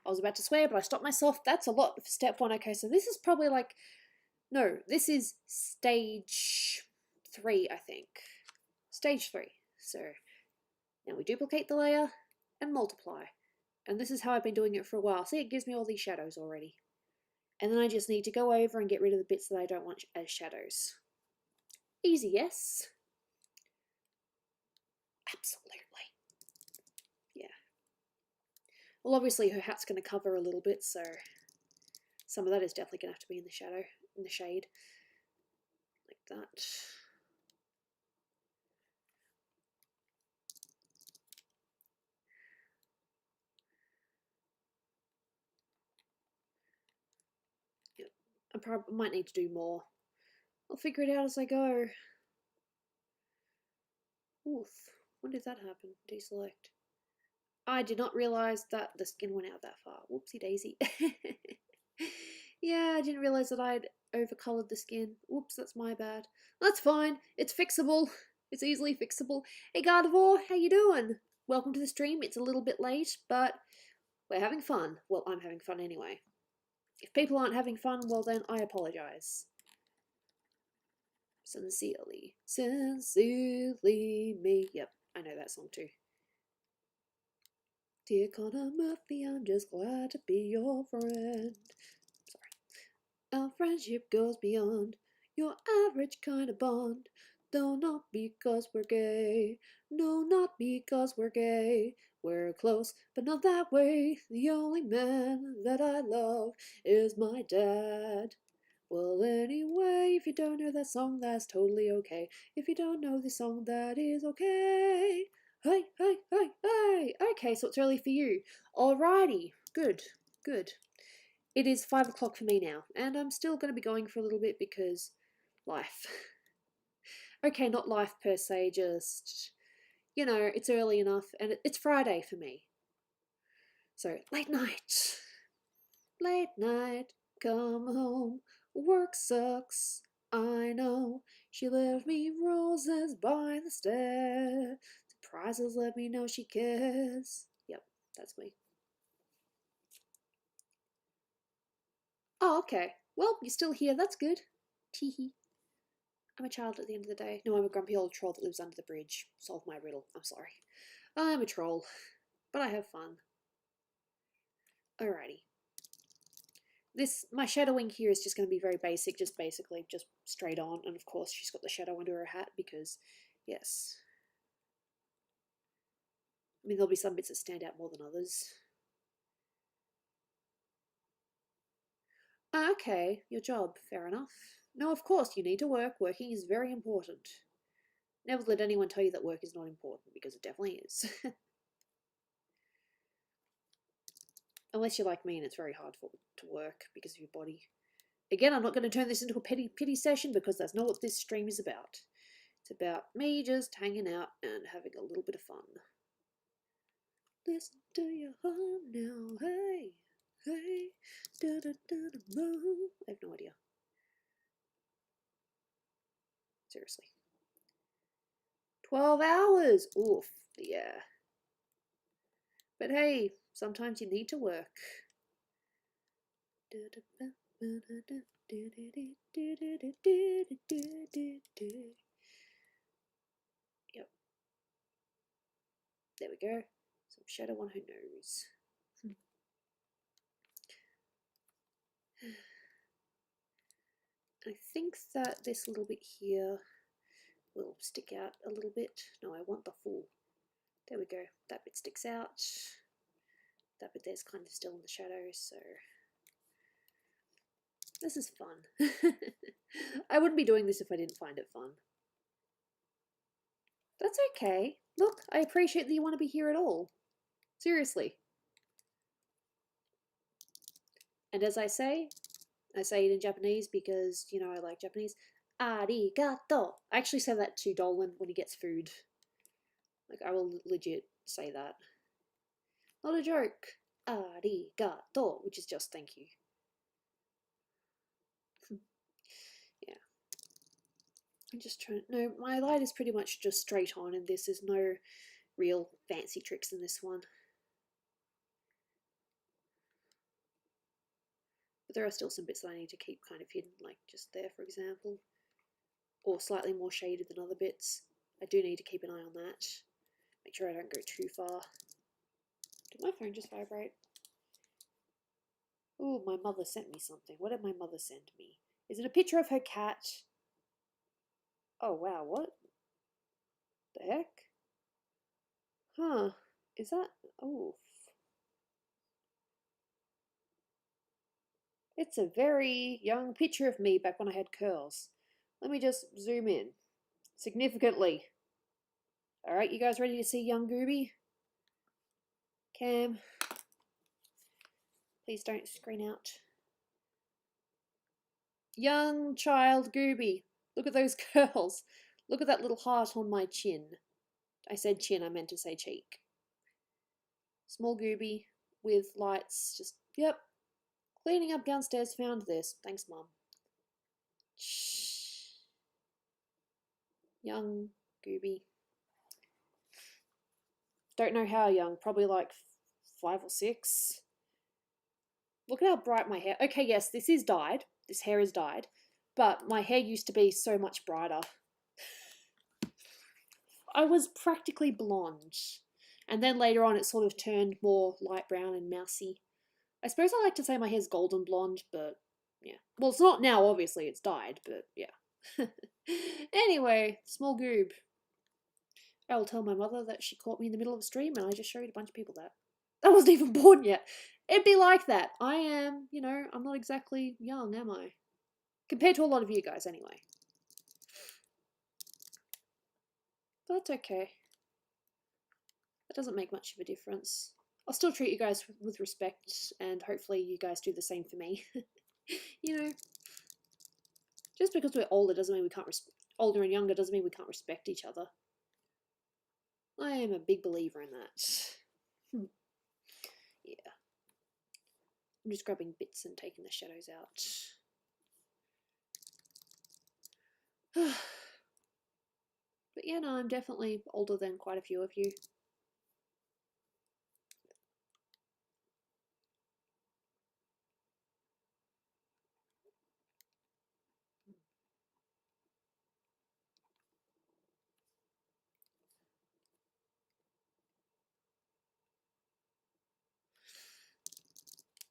I was about to swear, but I stopped myself. That's a lot for step 1. Okay, so this is probably like, no, this is stage 3, I think. Stage 3. So now we duplicate the layer and multiply. And this is how I've been doing it for a while. See, it gives me all these shadows already. And then I just need to go over and get rid of the bits that I don't want as shadows. Easy, yes? Absolutely. Yeah. Well, obviously her hat's going to cover a little bit, so some of that is definitely going to have to be in the shadow, in the shade. Like that. Yep. I probably might need to do more. I'll figure it out as I go. Oof. When did that happen? Deselect. I did not realise that the skin went out that far. Whoopsie daisy. Yeah, I didn't realise that I'd overcoloured the skin. Whoops, that's my bad. That's fine. It's fixable. It's easily fixable. Hey Gardevoir, how you doing? Welcome to the stream. It's a little bit late, but we're having fun. Well, I'm having fun anyway. If people aren't having fun, well then I apologise. Sincerely. Sincerely me. Yep, I know that song too. Dear Connor Murphy, I'm just glad to be your friend. Sorry. Our friendship goes beyond your average kind of bond. Though not because we're gay. No, not because we're gay. We're close, but not that way. The only man that I love is my dad. Well, anyway, if you don't know that song, that's totally okay. If you don't know the song, that is okay. Hey, hey, hey, hey. Okay, so it's early for you. Alrighty. Good, good. It is 5 o'clock for me now, and I'm still going to be going for a little bit because life. Okay, not life per se, just, you know, it's early enough, and it's Friday for me. So, late night. Late night, come home. Work sucks, I know. She left me roses by the stairs. Surprises let me know she cares. Yep, that's me. Oh, okay. Well, you're still here. That's good. Teehee. I'm a child at the end of the day. No, I'm a grumpy old troll that lives under the bridge. Solve my riddle. I'm sorry. I'm a troll. But I have fun. Alrighty. My shadowing here is just going to be very basic, just basically just straight on, and of course she's got the shadow under her hat because, yes. I mean, there'll be some bits that stand out more than others. Okay, your job, fair enough. No, of course, you need to work. Working is very important. Never let anyone tell you that work is not important, because it definitely is. Unless you're like me and it's very hard to work because of your body. Again, I'm not going to turn this into a pity session because that's not what this stream is about. It's about me just hanging out and having a little bit of fun. Listen to your heart now, hey, hey, da da da da. I have no idea. Seriously. 12 hours! Oof, yeah. But hey, sometimes you need to work. Yep. There we go. Some shadow on her nose. I think that this little bit here will stick out a little bit. No, I want the full. There we go. That bit sticks out. That bit there's kind of still in the shadows, so this is fun. I wouldn't be doing this if I didn't find it fun. That's okay. Look, I appreciate that you want to be here at all. Seriously. And as I say it in Japanese because, you know, I like Japanese. Arigato. I actually say that to Dolan when he gets food. Like, I will legit say that. Not a joke. Arigato, which is just thank you. Yeah. I'm just trying. No, my light is pretty much just straight on, and this is no real fancy tricks in this one. But there are still some bits that I need to keep kind of hidden, like just there, for example. Or slightly more shaded than other bits. I do need to keep an eye on that. Make sure I don't go too far. Did my phone just vibrate? Oh, my mother sent me something. What did my mother send me? Is it a picture of her cat? Oh, wow, what the heck? Huh, is that... Oh. It's a very young picture of me back when I had curls. Let me just zoom in. Significantly. Alright, you guys ready to see young Gooby? Cam. Please don't screen out. Young child Gooby. Look at those curls. Look at that little heart on my chin. I said chin, I meant to say cheek. Small Gooby with lights. Just, yep. Cleaning up downstairs, found this. Thanks, Mum. Shh. Young Gooby. Don't know how young. Probably like 5 or 6. Look at how bright my hair... Okay, yes, this is dyed. This hair is dyed. But my hair used to be so much brighter. I was practically blonde. And then later on it sort of turned more light brown and mousy. I suppose I like to say my hair's golden blonde, but yeah. Well, it's not now, obviously, it's dyed, but yeah. Anyway, small goob. I'll tell my mother that she caught me in the middle of a stream and I just showed a bunch of people that. I wasn't even born yet. It'd be like that. I am, you know, I'm not exactly young, am I? Compared to a lot of you guys, anyway. But that's okay. That doesn't make much of a difference. I'll still treat you guys with respect, and hopefully you guys do the same for me. You know, just because we're older doesn't mean we can't older and younger doesn't mean we can't respect each other. I am a big believer in that. Yeah. I'm just grabbing bits and taking the shadows out. But yeah, no, I'm definitely older than quite a few of you.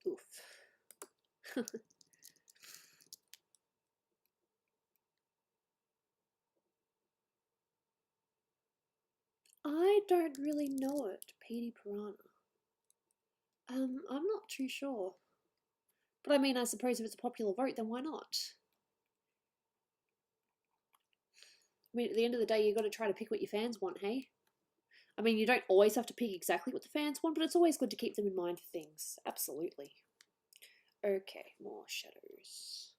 Oof. I don't really know it, Petey Piranha. I'm not too sure. But I mean, I suppose if it's a popular vote, then why not? I mean, at the end of the day, you've got to try to pick what your fans want, hey? I mean, you don't always have to pick exactly what the fans want, but it's always good to keep them in mind for things. Absolutely. Okay, more shadows.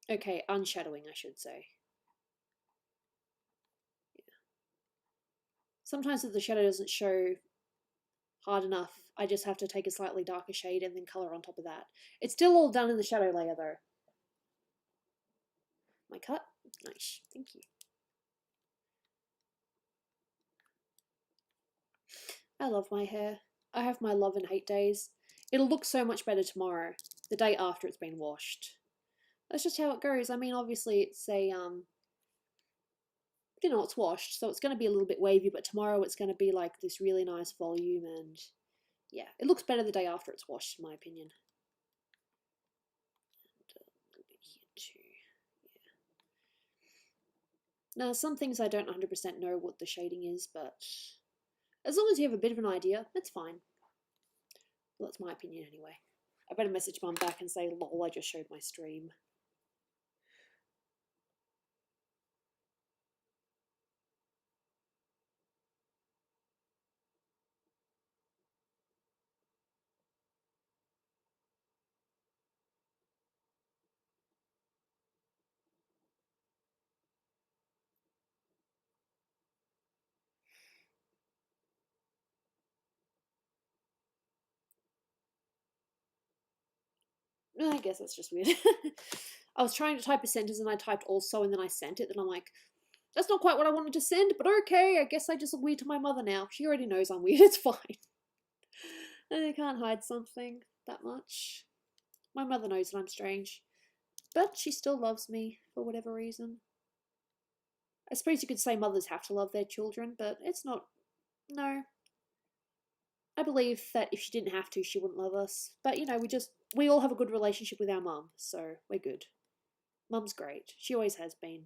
Okay, unshadowing, I should say. Yeah. Sometimes if the shadow doesn't show hard enough, I just have to take a slightly darker shade and then colour on top of that. It's still all done in the shadow layer, though. My cut? Nice, thank you. I love my hair. I have my love and hate days. It'll look so much better tomorrow, the day after it's been washed. That's just how it goes. I mean, obviously it's a, you know, it's washed, so it's going to be a little bit wavy, but tomorrow it's going to be like this really nice volume, and yeah, it looks better the day after it's washed, in my opinion. And a little bit here too, yeah. Now, some things I don't 100% know what the shading is, but as long as you have a bit of an idea, that's fine. Well, that's my opinion anyway. I better message Mum back and say, lol, I just showed my stream. I guess that's just weird. I was trying to type a sentence and I typed also and then I sent it, and I'm like, that's not quite what I wanted to send, but okay, I guess I just look weird to my mother now. She already knows I'm weird, it's fine. I can't hide something that much. My mother knows that I'm strange, but she still loves me for whatever reason. I suppose you could say mothers have to love their children, but it's not. No. I believe that if she didn't have to, she wouldn't love us. But, we all have a good relationship with our mum, so we're good. Mum's great. She always has been.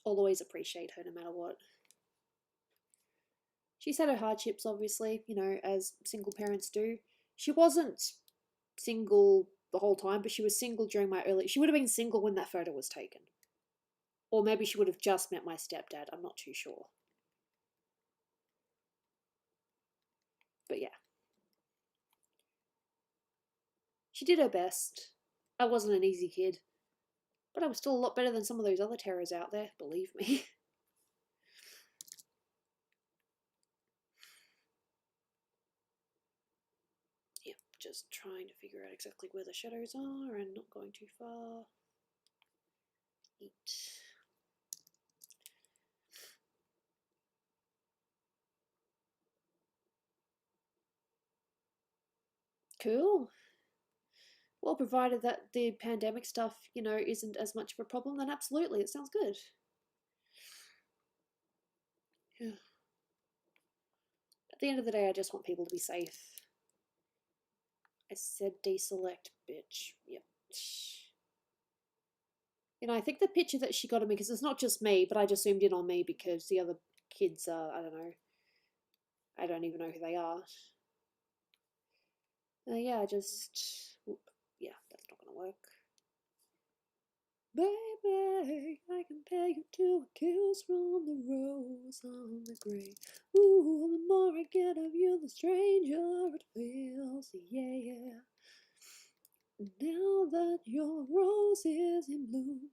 I'll always appreciate her no matter what. She's had her hardships, obviously, as single parents do. She wasn't single the whole time, but she was single during my early. She would have been single when that photo was taken. Or maybe she would have just met my stepdad. I'm not too sure. But yeah. She did her best. I wasn't an easy kid. But I was still a lot better than some of those other terrors out there, believe me. Yep, just trying to figure out exactly where the shadows are and not going too far. Neat. Cool. Well, provided that the pandemic stuff, isn't as much of a problem, then absolutely, it sounds good. Yeah. At the end of the day, I just want people to be safe. I said deselect, bitch. Yep. I think the picture that she got of me, because it's not just me, but I just zoomed in on me because the other kids are, I don't know. I don't even know who they are. Yeah, yeah, that's not gonna work. Baby, I compare you to a kiss from the rose on the grave. Ooh, the more I get of you, the stranger it feels, yeah. Now that your rose is in bloom,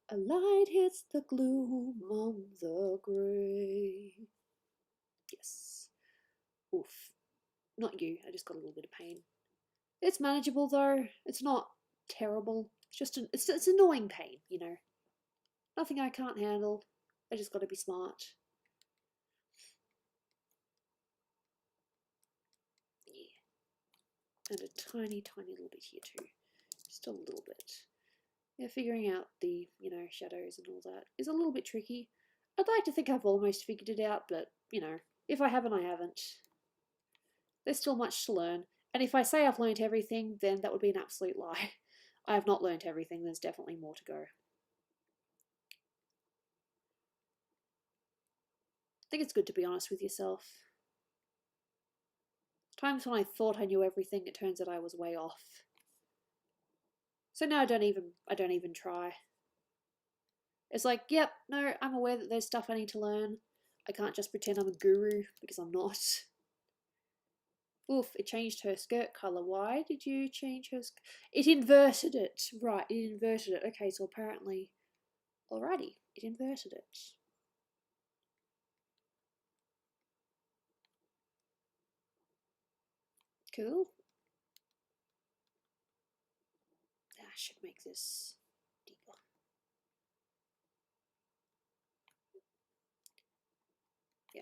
a light hits the gloom on the grave. Yes. Oof. Not you, I just got a little bit of pain. It's manageable though. It's not terrible. It's just it's annoying pain, Nothing I can't handle. I just got to be smart. Yeah. And a tiny, tiny little bit here too. Just a little bit. Yeah, figuring out the, shadows and all that is a little bit tricky. I'd like to think I've almost figured it out, but, if I haven't, I haven't. There's still much to learn. And if I say I've learned everything, then that would be an absolute lie. I have not learned everything. There's definitely more to go. I think it's good to be honest with yourself. Times when I thought I knew everything, it turns out I was way off. So now I don't even try. It's like, yep, no, I'm aware that there's stuff I need to learn. I can't just pretend I'm a guru because I'm not. Oof, it changed her skirt colour. Why did you change her skirt? It inverted it. Right, it inverted it. Okay, so apparently... Alrighty, it inverted it. Cool. I should make this deeper. Yeah.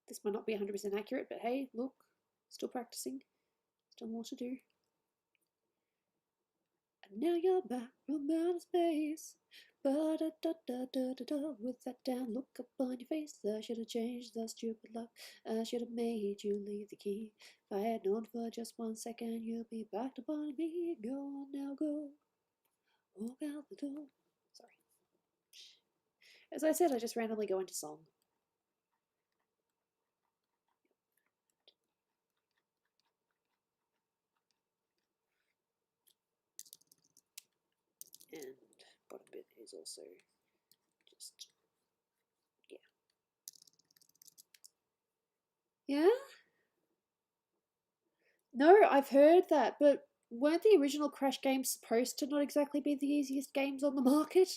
This might not be 100% accurate, but hey, look, still practicing. Still more to do. And now you're back from outer space. Ba-da-da-da-da-da-da. With that damn look up on your face, I should have changed the stupid lock. I should have made you leave the key. If I had known for just 1 second, you'd be backed upon me. Go on now, go. Walk out the door. Sorry. As I said, I just randomly go into song. And bottom bit is also just, yeah. Yeah? No, I've heard that, but weren't the original Crash games supposed to not exactly be the easiest games on the market?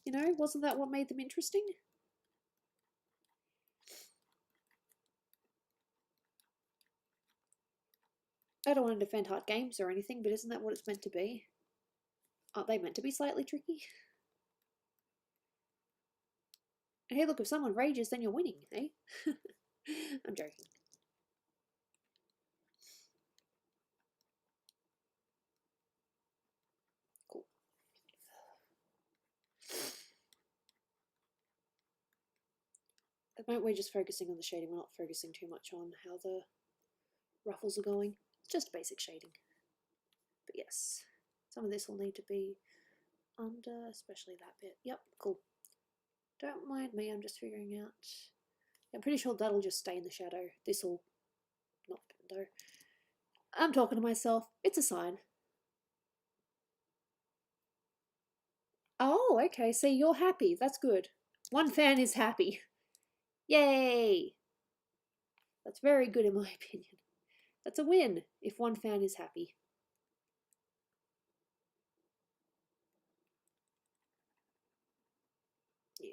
Wasn't that what made them interesting? I don't want to defend hard games or anything, but isn't that what it's meant to be? Aren't they meant to be slightly tricky? And hey, look, if someone rages, then you're winning, eh? I'm joking. Cool. At the moment, we're just focusing on the shading. We're not focusing too much on how the ruffles are going. It's just basic shading. But yes, some of this will need to be under, especially that bit. Yep, cool. Don't mind me, I'm just figuring out. I'm pretty sure that'll just stay in the shadow. This'll not, though. I'm talking to myself. It's a sign. Oh, okay. See, you're happy. That's good. One fan is happy. Yay! That's very good in my opinion. That's a win if one fan is happy. Yes.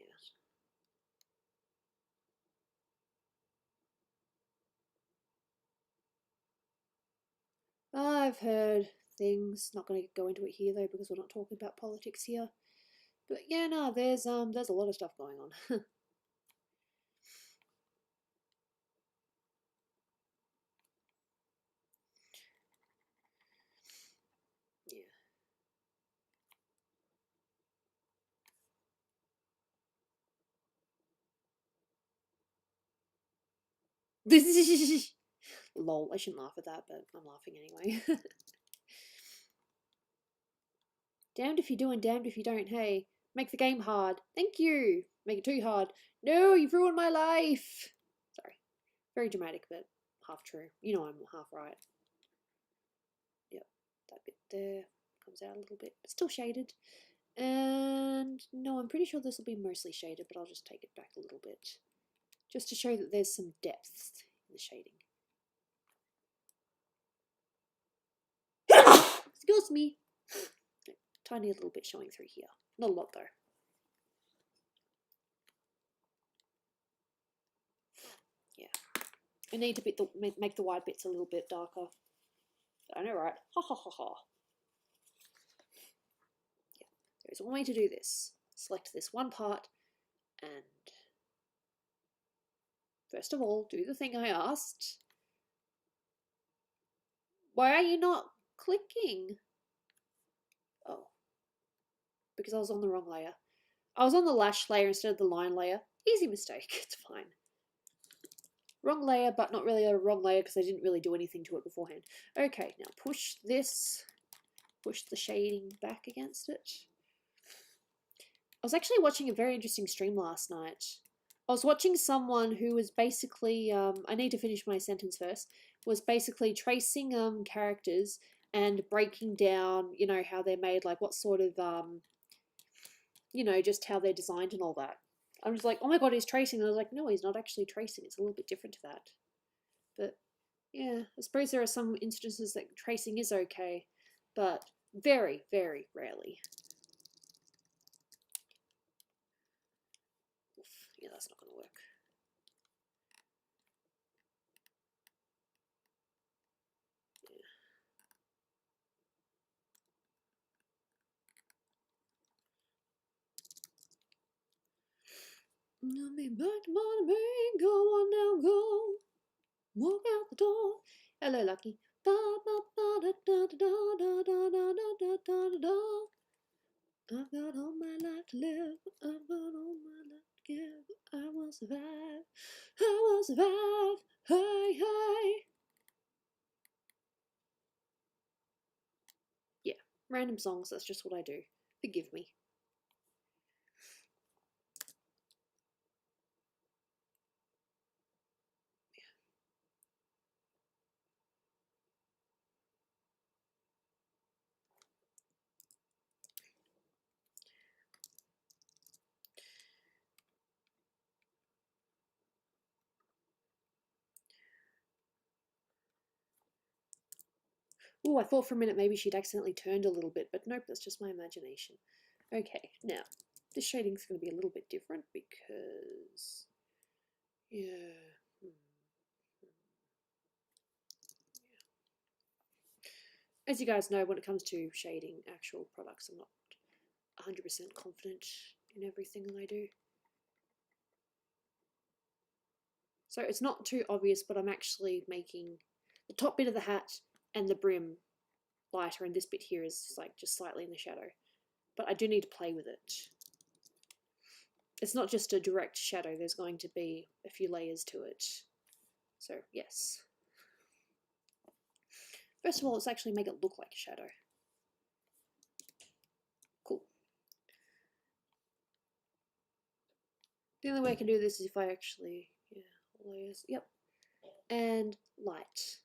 I've heard things. Not going to go into it here though because we're not talking about politics here. But yeah, no, there's a lot of stuff going on. Yeah. Lol, I shouldn't laugh at that, but I'm laughing anyway. Damned if you do and damned if you don't, hey. Make the game hard. Thank you. Make it too hard. No, you've ruined my life. Sorry. Very dramatic, but half true. You know I'm half right. Yep, that bit there comes out a little bit, but still shaded. And no, I'm pretty sure this will be mostly shaded, but I'll just take it back a little bit. Just to show that there's some depth in the shading. Excuse me. Tiny little bit showing through here. Not a lot though. Yeah. I need to make the wide bits a little bit darker. I know, right? Ha ha ha ha. Yeah. There's one way to do this. Select this one part and first of all, do the thing I asked. Why are you not clicking? Oh. Because I was on the wrong layer. I was on the lash layer instead of the line layer. Easy mistake. It's fine. Wrong layer, but not really a wrong layer because I didn't really do anything to it beforehand. Okay, now push this. Push the shading back against it. I was actually watching a very interesting stream last night. I was watching someone who was basically, I need to finish my sentence first, was basically tracing characters and breaking down, you know, how they're made, like what sort of, you know, just how they're designed and all that. I was like, oh my god, he's tracing. And I was like, no, he's not actually tracing. It's a little bit different to that. But yeah, I suppose there are some instances that tracing is okay, but very, very rarely. Oof, yeah, that's not going to work. I'll be back tomorrow, man. Go on now, go. Walk out the door. Hello, Lucky. Ba ba ba da da da da da da da da da da da. I've got all my life to live. I've got all my life to give. I will survive. I will survive. Hey, hey. Yeah, random songs. That's just what I do. Forgive me. Oh, I thought for a minute maybe she'd accidentally turned a little bit, but nope, that's just my imagination. Okay, now, this shading's going to be a little bit different because... Yeah... As you guys know, when it comes to shading actual products, I'm not 100% confident in everything that I do. So it's not too obvious, but I'm actually making the top bit of the hat and the brim lighter, and this bit here is like just slightly in the shadow. But I do need to play with it. It's not just a direct shadow, there's going to be a few layers to it. So yes. First of all, let's actually make it look like a shadow. Cool. The only way I can do this is if I actually, yeah, layers, yep. And light.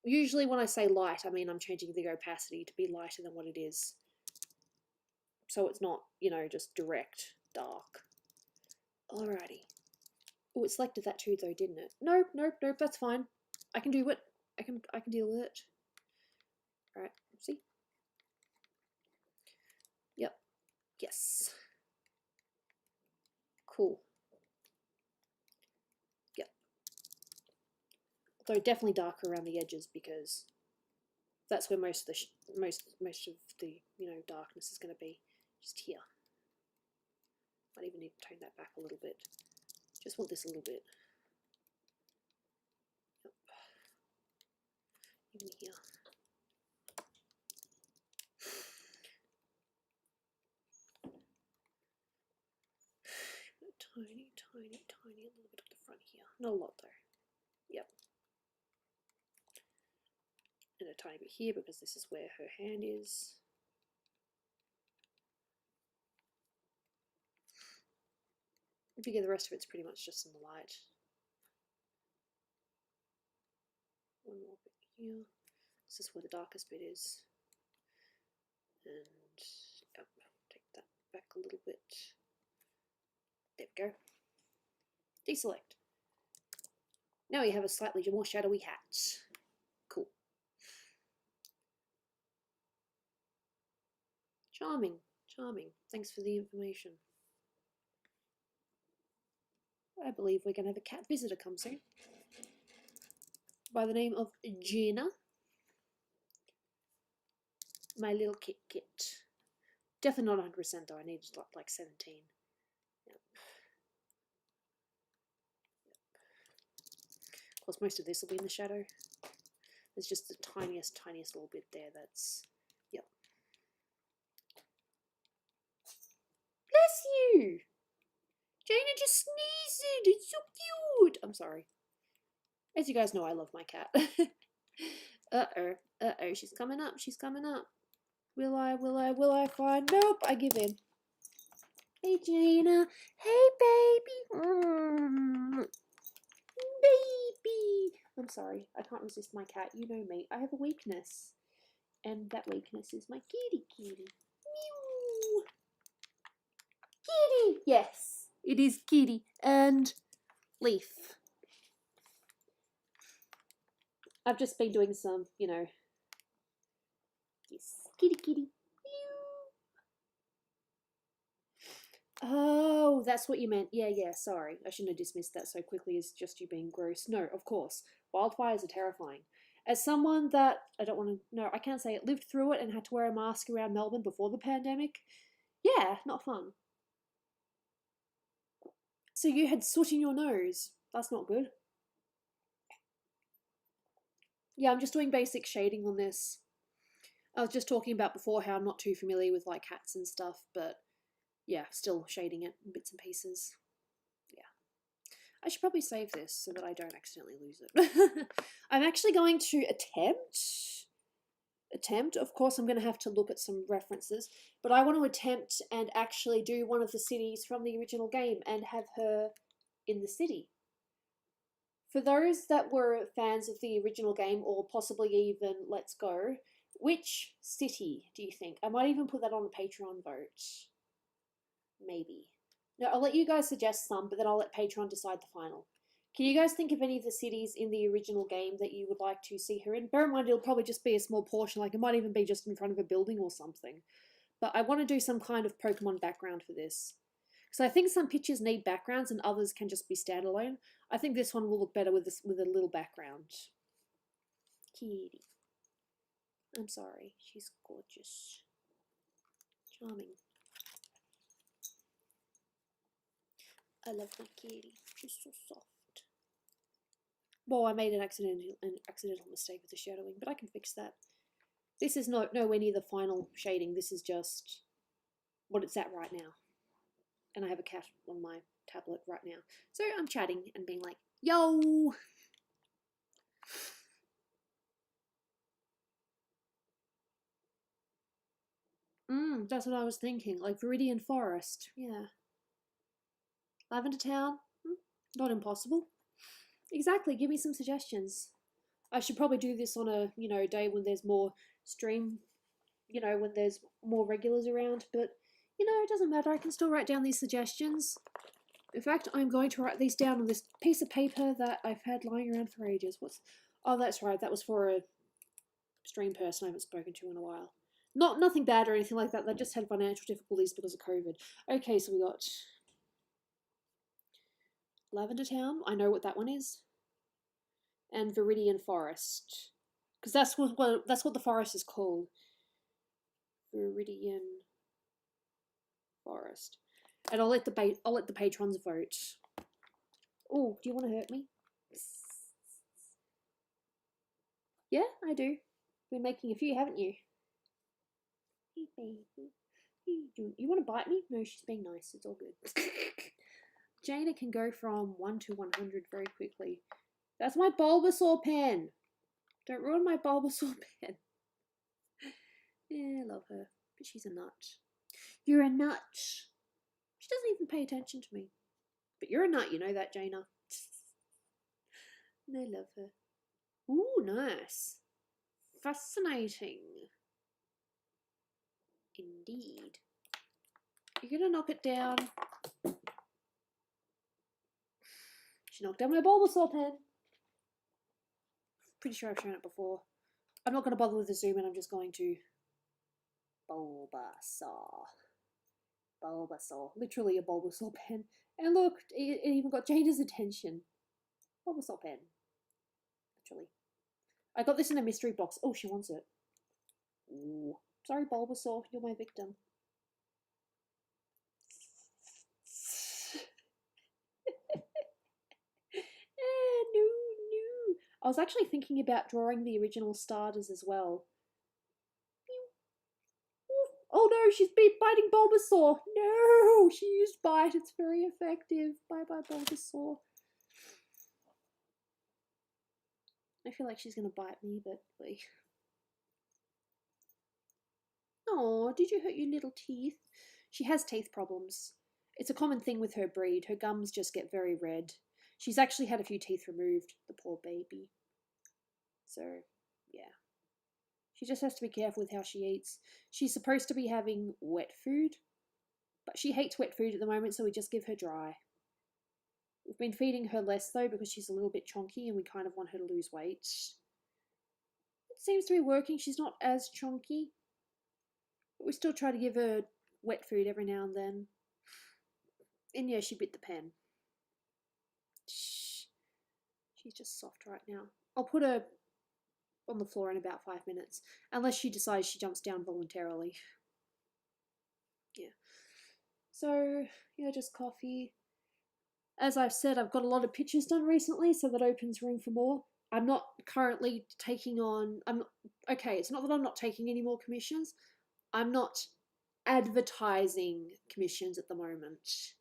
Usually when I say light, I mean I'm changing the opacity to be lighter than what it is. So it's not, you know, just direct dark. Alrighty. Oh, it selected that too though, didn't it? Nope, nope, nope, that's fine. I can do it. I can deal with it. Alright, see? Yep. Yes. Cool. Yep. Although definitely darker around the edges because that's where most of the most of the, you know, darkness is going to be. Just here. Might even need to tone that back a little bit. Just want this a little bit. Yep. Even here. Tiny, tiny, tiny, a little bit at the front here. Not a lot though. Yep. And a tiny bit here because this is where her hand is. If you get the rest of it's pretty much just in the light. One more bit here. This is where the darkest bit is. And yep, take that back a little bit. There we go. Deselect. Now we have a slightly more shadowy hat. Cool. Charming, charming. Thanks for the information. I believe we're going to have a cat visitor come soon. By the name of Gina. My little Kit Kit. Definitely not 100% though, I need like 17. Yep. Of course, most of this will be in the shadow. There's just the tiniest little bit there that's, yep. Bless you! Jaina just sneezed! It's so cute! I'm sorry. As you guys know, I love my cat. Uh-oh, she's coming up, she's coming up. Will I find? Nope, I give in. Hey, Jaina. Hey, baby. Baby. I'm sorry, I can't resist my cat. You know me. I have a weakness. And that weakness is my kitty. Meow. Kitty. Yes, it is Kitty. And Leaf. I've just been doing some, you know. Yes, kitty. Oh, that's what you meant. Yeah, sorry. I shouldn't have dismissed that so quickly as just you being gross. No, of course. Wildfires are terrifying. As someone that, I don't want to, no, I can't say it, lived through it and had to wear a mask around Melbourne before the pandemic. Yeah, not fun. So you had soot in your nose. That's not good. Yeah, I'm just doing basic shading on this. I was just talking about before how I'm not too familiar with like hats and stuff, but yeah, still shading it in bits and pieces. Yeah. I should probably save this so that I don't accidentally lose it. I'm actually going to attempt, of course I'm going to have to look at some references, but I want to attempt and actually do one of the cities from the original game and have her in the city. For those that were fans of the original game, or possibly even Let's Go, which city do you think? I might even put that on a Patreon vote. Maybe. No, I'll let you guys suggest some, but then I'll let Patreon decide the final. Can you guys think of any of the cities in the original game that you would like to see her in? Bear in mind, it'll probably just be a small portion, like it might even be just in front of a building or something. But I want to do some kind of Pokemon background for this. So I think some pictures need backgrounds and others can just be standalone. I think this one will look better with a little background. Kitty. I'm sorry. She's gorgeous. Charming. I love my kitty. She's so soft. Well, I made an accidental mistake with the shadowing, but I can fix that. This is nowhere near the final shading. This is just what it's at right now. And I have a cat on my tablet right now. So I'm chatting and being like, yo! That's what I was thinking. Like Viridian Forest. Yeah. Lavender Town? Not impossible. Exactly. Give me some suggestions. I should probably do this on a, day when there's more stream, when there's more regulars around. But, it doesn't matter. I can still write down these suggestions. In fact, I'm going to write these down on this piece of paper that I've had lying around for ages. Oh, that's right. That was for a stream person I haven't spoken to in a while. Nothing bad or anything like that. They just had financial difficulties because of COVID. Okay, so we got Lavender Town. I know what that one is. And Viridian Forest, because that's what the forest is called. Viridian Forest. And I'll let the patrons vote. Oh, do you want to hurt me? Yeah, I do. Been making a few, haven't you? Hey, baby. You want to bite me? No, she's being nice. It's all good. Jaina can go from 1 to 100 very quickly. That's my Bulbasaur pen. Don't ruin my Bulbasaur pen. Yeah, I love her. But she's a nut. You're a nut. She doesn't even pay attention to me. But you're a nut, you know that, Jaina. And I love her. Ooh, nice. Fascinating. Indeed. You're gonna knock it down. She knocked down my Bulbasaur pen. Pretty sure I've shown it before. I'm not going to bother with the zoom in, I'm just going to Bulbasaur. Literally a Bulbasaur pen. And look, it even got Jaina's attention. Bulbasaur pen. Literally. I got this in a mystery box. Oh, she wants it. Ooh. Sorry, Bulbasaur, you're my victim. No. I was actually thinking about drawing the original starters as well. Oh no, she's biting Bulbasaur. No, she used bite. It's very effective. Bye bye, Bulbasaur. I feel like she's going to bite me, but wait. Oh, did you hurt your little teeth? She has teeth problems. It's a common thing with her breed. Her gums just get very red. She's actually had a few teeth removed, the poor baby. So, yeah. She just has to be careful with how she eats. She's supposed to be having wet food, but she hates wet food at the moment, so we just give her dry. We've been feeding her less, though, because she's a little bit chonky and we kind of want her to lose weight. It seems to be working. She's not as chonky, but we still try to give her wet food every now and then. And yeah, she bit the pen. Shh. She's just soft right now. I'll put her on the floor in about 5 minutes, unless she decides she jumps down voluntarily. Yeah. So, yeah, just coffee. As I've said, I've got a lot of pictures done recently, so that opens room for more. I'm not currently taking on... Okay, it's not that I'm not taking any more commissions. I'm not advertising commissions at the moment.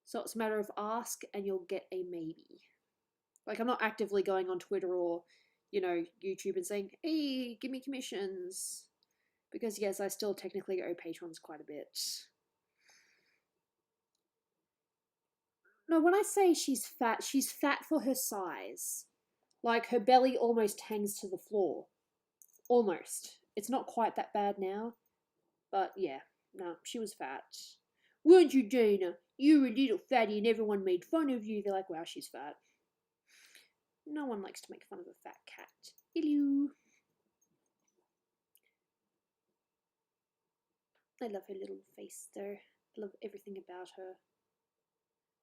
So it's a matter of ask and you'll get a maybe. Like, I'm not actively going on Twitter or, YouTube and saying, hey, give me commissions. Because, yes, I still technically owe patrons quite a bit. No, when I say she's fat for her size. Like, her belly almost hangs to the floor. Almost. It's not quite that bad now. But, yeah. No, she was fat. Weren't you, Jaina? You were a little fatty and everyone made fun of you. They're like, wow, she's fat. No one likes to make fun of a fat cat. Hello. I love her little face, though. I love everything about her.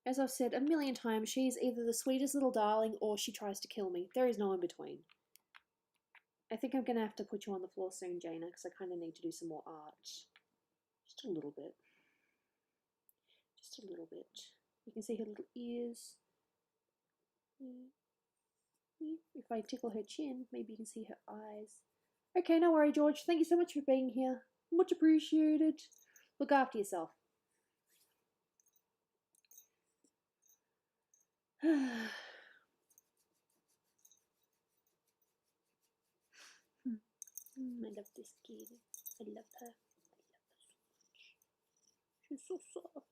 As I've said a million times, she's either the sweetest little darling or she tries to kill me. There is no in between. I think I'm going to have to put you on the floor soon, Jaina, because I kind of need to do some more art. Just a little bit. Just a little bit. You can see her little ears. If I tickle her chin, maybe you can see her eyes. Okay, no worry, George. Thank you so much for being here. Much appreciated. Look after yourself. I love this kitty. I love her. I love her so much. She's so soft.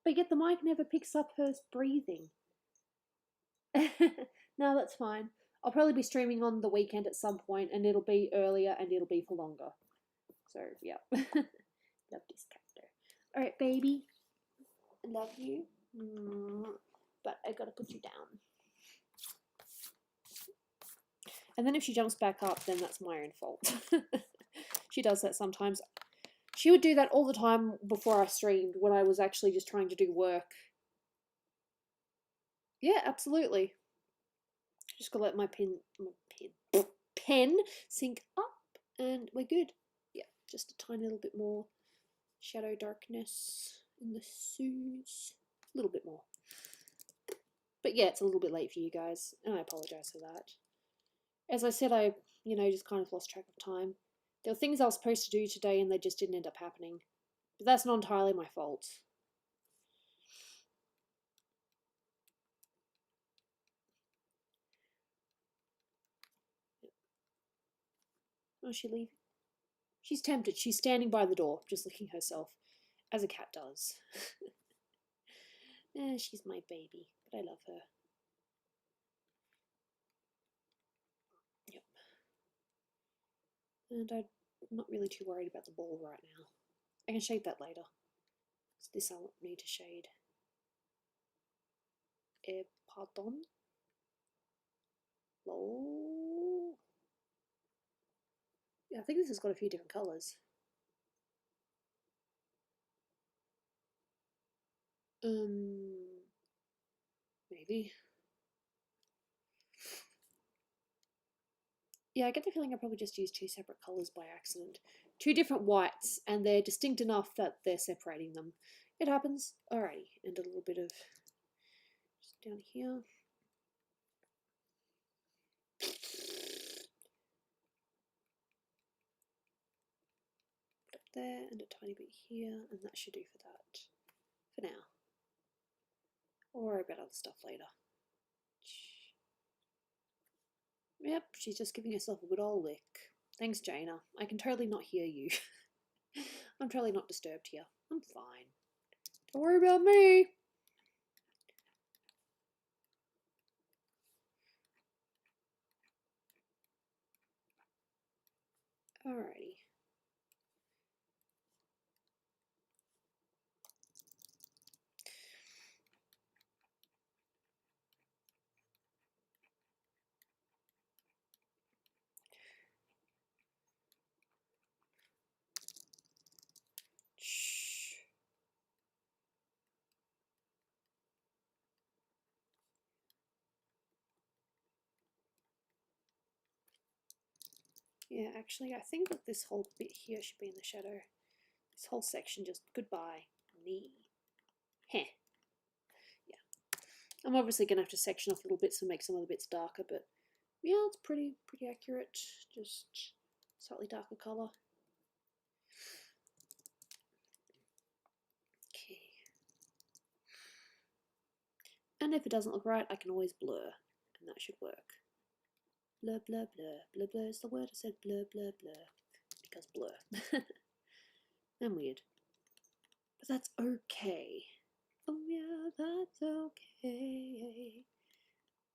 But yet the mic never picks up her breathing. No, that's fine. I'll probably be streaming on the weekend at some point, and it'll be earlier and it'll be for longer. So, yeah. Love this character. Alright, baby. I love you. But I gotta put you down. And then if she jumps back up, then that's my own fault. She does that sometimes. She would do that all the time before I streamed, when I was actually just trying to do work. Yeah, absolutely. Just gotta let my pen sink up, and we're good. Yeah, just a tiny little bit more shadow darkness in the suits. A little bit more. But yeah, it's a little bit late for you guys, and I apologize for that. As I said, I, just kind of lost track of time. There were things I was supposed to do today, and they just didn't end up happening. But that's not entirely my fault. Oh, is she leaving? She's tempted. She's standing by the door, just licking herself, as a cat does. She's my baby, but I love her. Yep. And I'm not really too worried about the ball right now. I can shade that later. So this I won't need to shade. Pardon? Lol. Yeah, I think this has got a few different colours. Maybe. Yeah, I get the feeling I probably just used two separate colours by accident. Two different whites, and they're distinct enough that they're separating them. It happens. Alrighty, and a little bit of just down here. Put up there, and a tiny bit here, and that should do for that. For now. I'll worry about other stuff later. Yep, she's just giving herself a good old lick. Thanks, Jaina. I can totally not hear you. I'm totally not disturbed here. I'm fine. Don't worry about me. Alrighty. Shh. Yeah, actually, I think that this whole bit here should be in the shadow. This whole section just goodbye. Knee. Heh. Yeah. I'm obviously going to have to section off little bits and make some of the bits darker, but yeah, it's pretty accurate. Just slightly darker colour. Okay. And if it doesn't look right, I can always blur, and that should work. Blur, blur, blur. Blur, blur is the word. I said blur, blur, blur. Because blur. I'm weird. But that's okay. Oh yeah, that's okay.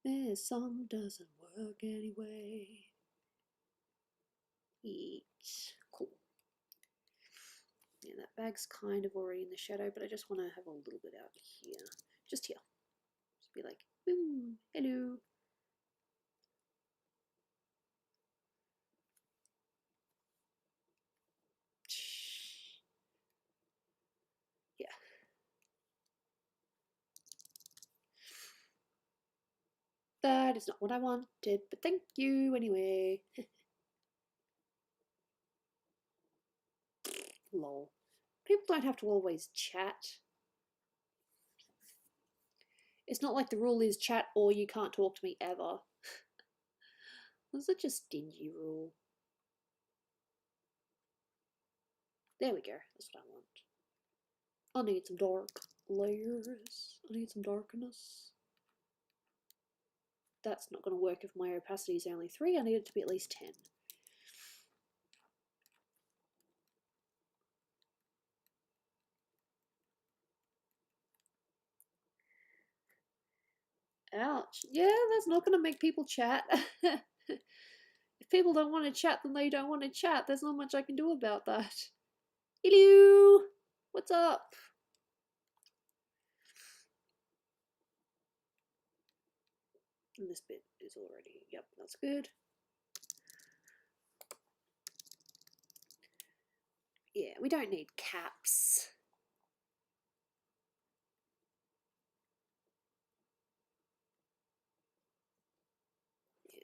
This song doesn't work anyway. Eat. Cool. Yeah, that bag's kind of already in the shadow, but I just want to have a little bit out here. Just here. Just be like, boom, hello. Yeah. That is not what I wanted, but thank you anyway. Lol. People don't have to always chat. It's not like the rule is chat or you can't talk to me ever. That's such a stingy rule. There we go. That's what I want. I need some dark layers. I need some darkness. That's not going to work if my opacity is only 3. I need it to be at least 10. Ouch. Yeah, that's not going to make people chat. If people don't want to chat, then they don't want to chat. There's not much I can do about that. Hello! What's up? And this bit is already, yep, that's good. Yeah, we don't need caps. Yeah.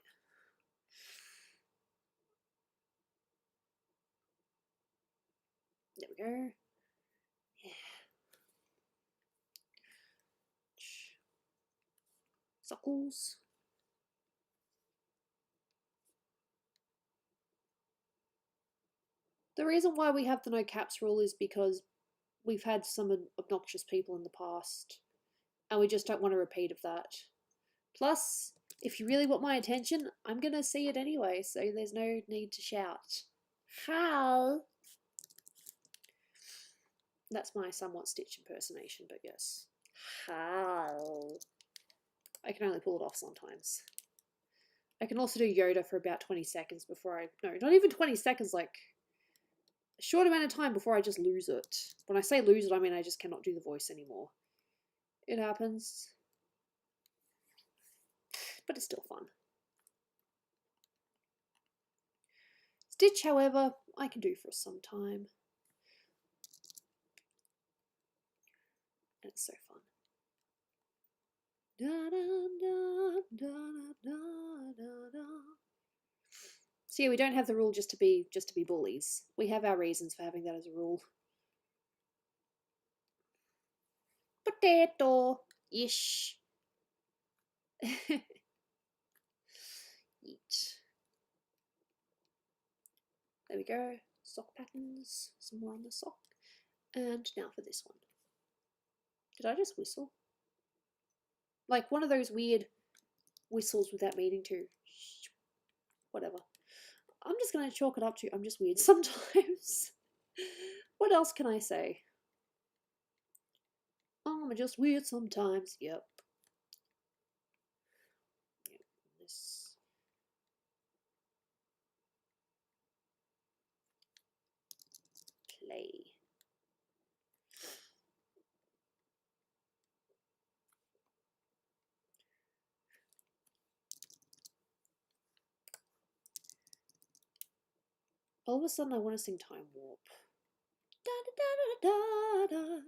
There we go. Yeah. Suckles. The reason why we have the no caps rule is because we've had some obnoxious people in the past, and we just don't want a repeat of that. Plus, if you really want my attention, I'm gonna see it anyway, so there's no need to shout. How? That's my somewhat Stitch impersonation, but yes. How? I can only pull it off sometimes. I can also do Yoda for about 20 seconds before I... No, not even 20 seconds, like... a short amount of time before I just lose it. When I say lose it, I mean I just cannot do the voice anymore. It happens. But it's still fun. Stitch, however, I can do for some time. And it's so fun. Da, da, da, da, da, da. So yeah, we don't have the rule just to be bullies. We have our reasons for having that as a rule. Potato-ish. Eat. There we go. Sock patterns. Some more on the sock. And now for this one. Did I just whistle? Like one of those weird whistles without meaning to. Whatever. I'm just going to chalk it up to I'm just weird sometimes. What else can I say? I'm just weird sometimes. Yep. This. Play. All of a sudden I want to sing Time Warp. Da da da da da da.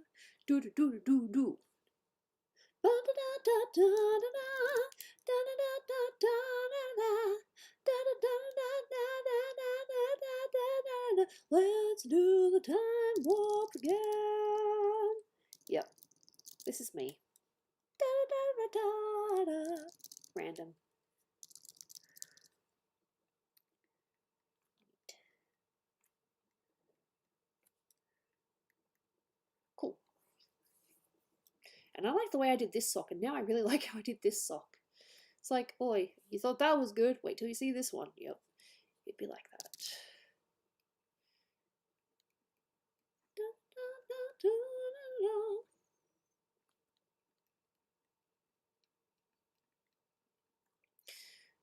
Do do do do do. Da da da da da da da. Da da da da da da da. Da da da da da da da da da da. Let's do the time warp again. Yep, this is me. Da da da da da. Random. Cool. And I like the way I did this sock, and now I really like how I did this sock. It's like, oi, you thought that was good? Wait till you see this one. Yep, it'd be like that.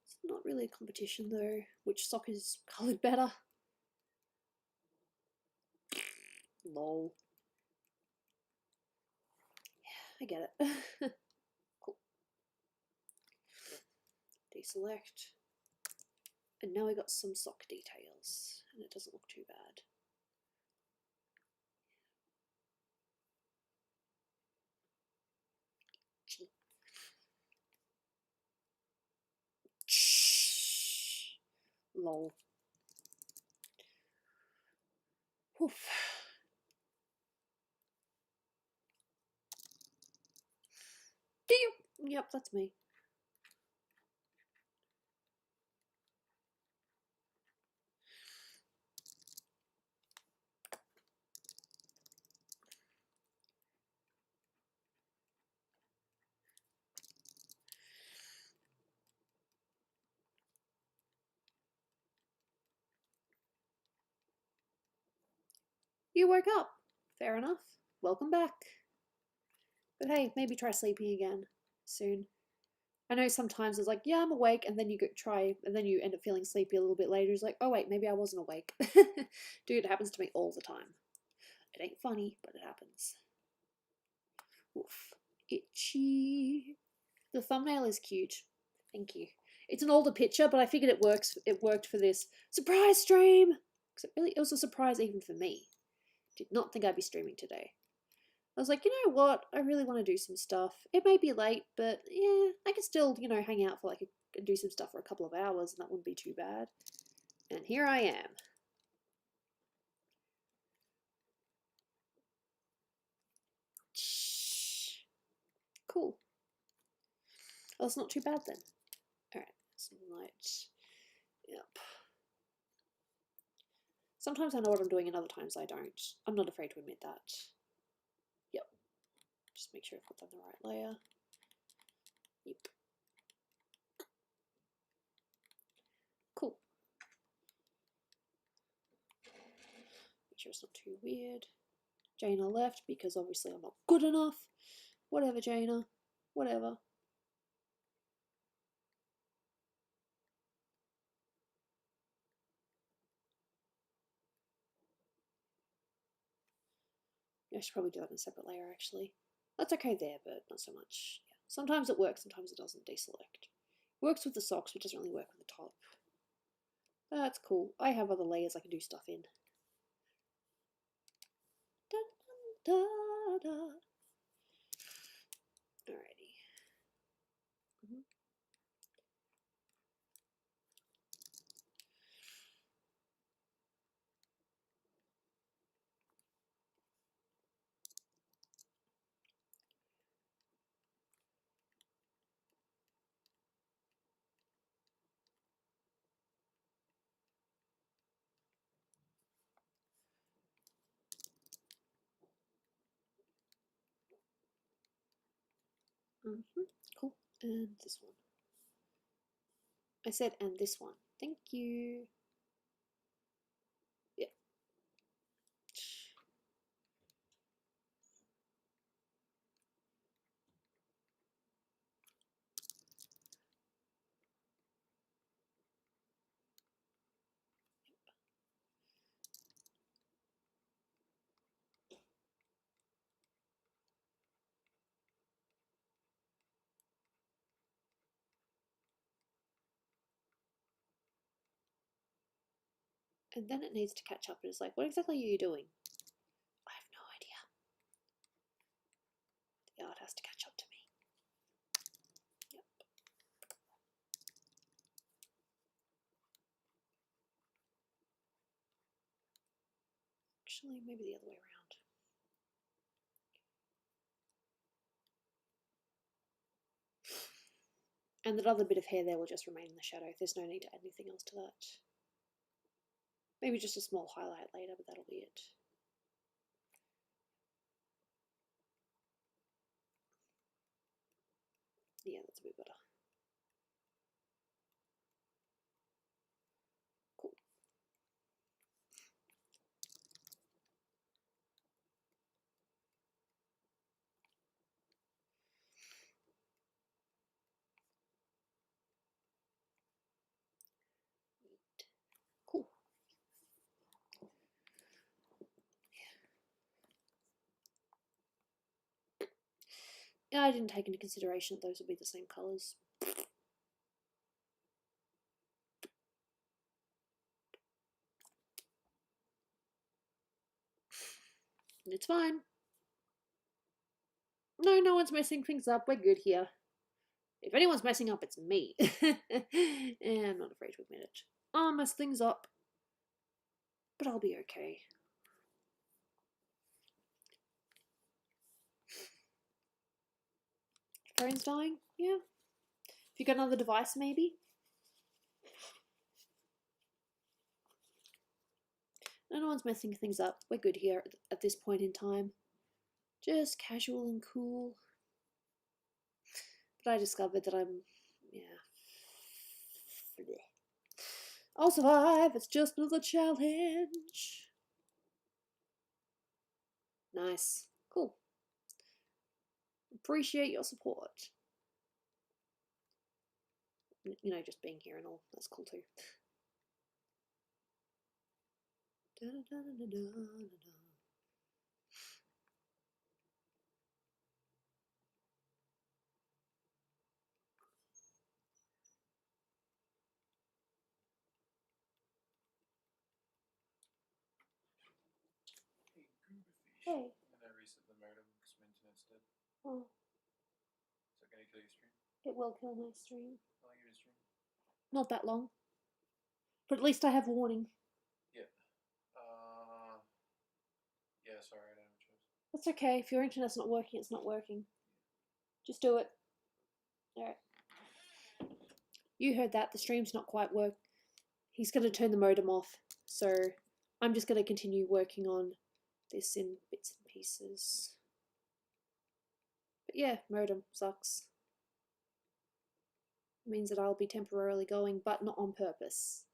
It's not really a competition though. Which sock is coloured better? Lol. Yeah, I get it. Cool. Deselect. And now we got some sock details, and it doesn't look too bad. Lol. Oof. Yep, that's me. You woke up. Fair enough. Welcome back. But hey, maybe try sleeping again soon. I know sometimes it's like, yeah, I'm awake, and then you go try, and then you end up feeling sleepy a little bit later. It's like, oh wait, maybe I wasn't awake. Dude, it happens to me all the time. It ain't funny, but it happens. Oof. Itchy. The thumbnail is cute. Thank you. It's an older picture, but I figured it works. It worked for this surprise stream. Because it was a surprise even for me. Did not think I'd be streaming today. I was like, you know what? I really want to do some stuff. It may be late, but yeah, I can still, you know, hang out for like do some stuff for a couple of hours, and that wouldn't be too bad. And here I am. Cool. Oh, it's not too bad then. Alright, some light. Yep. Sometimes I know what I'm doing and other times I don't. I'm not afraid to admit that. Yep. Just make sure I've got them the right layer. Yep. Cool. Make sure it's not too weird. Jaina left because obviously I'm not good enough. Whatever, Jaina. Whatever. Yeah, I should probably do that in a separate layer actually. That's okay there, but not so much. Yeah. Sometimes it works, sometimes it doesn't. Deselect. Works with the socks, but doesn't really work with the top. That's cool. I have other layers I can do stuff in. Dun, dun, dun, dun. Alrighty. Cool. And this one. I said, and this one. Thank you. Yeah. And then it needs to catch up. It's like, what exactly are you doing? I have no idea. The art has to catch up to me. Yep. Actually, maybe the other way around. And that other bit of hair there will just remain in the shadow. There's no need to add anything else to that. Maybe just a small highlight later, but that'll be it. Yeah, that's a bit better. Cool. Cool. Yeah, I didn't take into consideration that those would be the same colours. It's fine. No, no one's messing things up. We're good here. If anyone's messing up, it's me. And I'm not afraid to admit it. I'll mess things up. But I'll be okay. Phone's dying? Yeah. If you got another device, maybe? No one's messing things up. We're good here at this point in time. Just casual and cool. But I discovered that I'm... yeah. I'll survive. It's just another challenge. Nice. Cool. Appreciate your support. You know, just being here and all. That's cool too. Da, da, da, da, da, da, da. Hey. And I reset the modem because my internet's dead. Oh. Is that going to kill your stream? It will kill my stream. How long are you stream? Not that long. But at least I have warning. Yeah. Yeah, sorry, I don't have a choice. That's okay. If your internet's not working, it's not working. Just do it. Alright. You heard that. The stream's not quite work. He's going to turn the modem off. So I'm just going to continue working on this in bits and pieces. But yeah, modem sucks. It means that I'll be temporarily going, but not on purpose.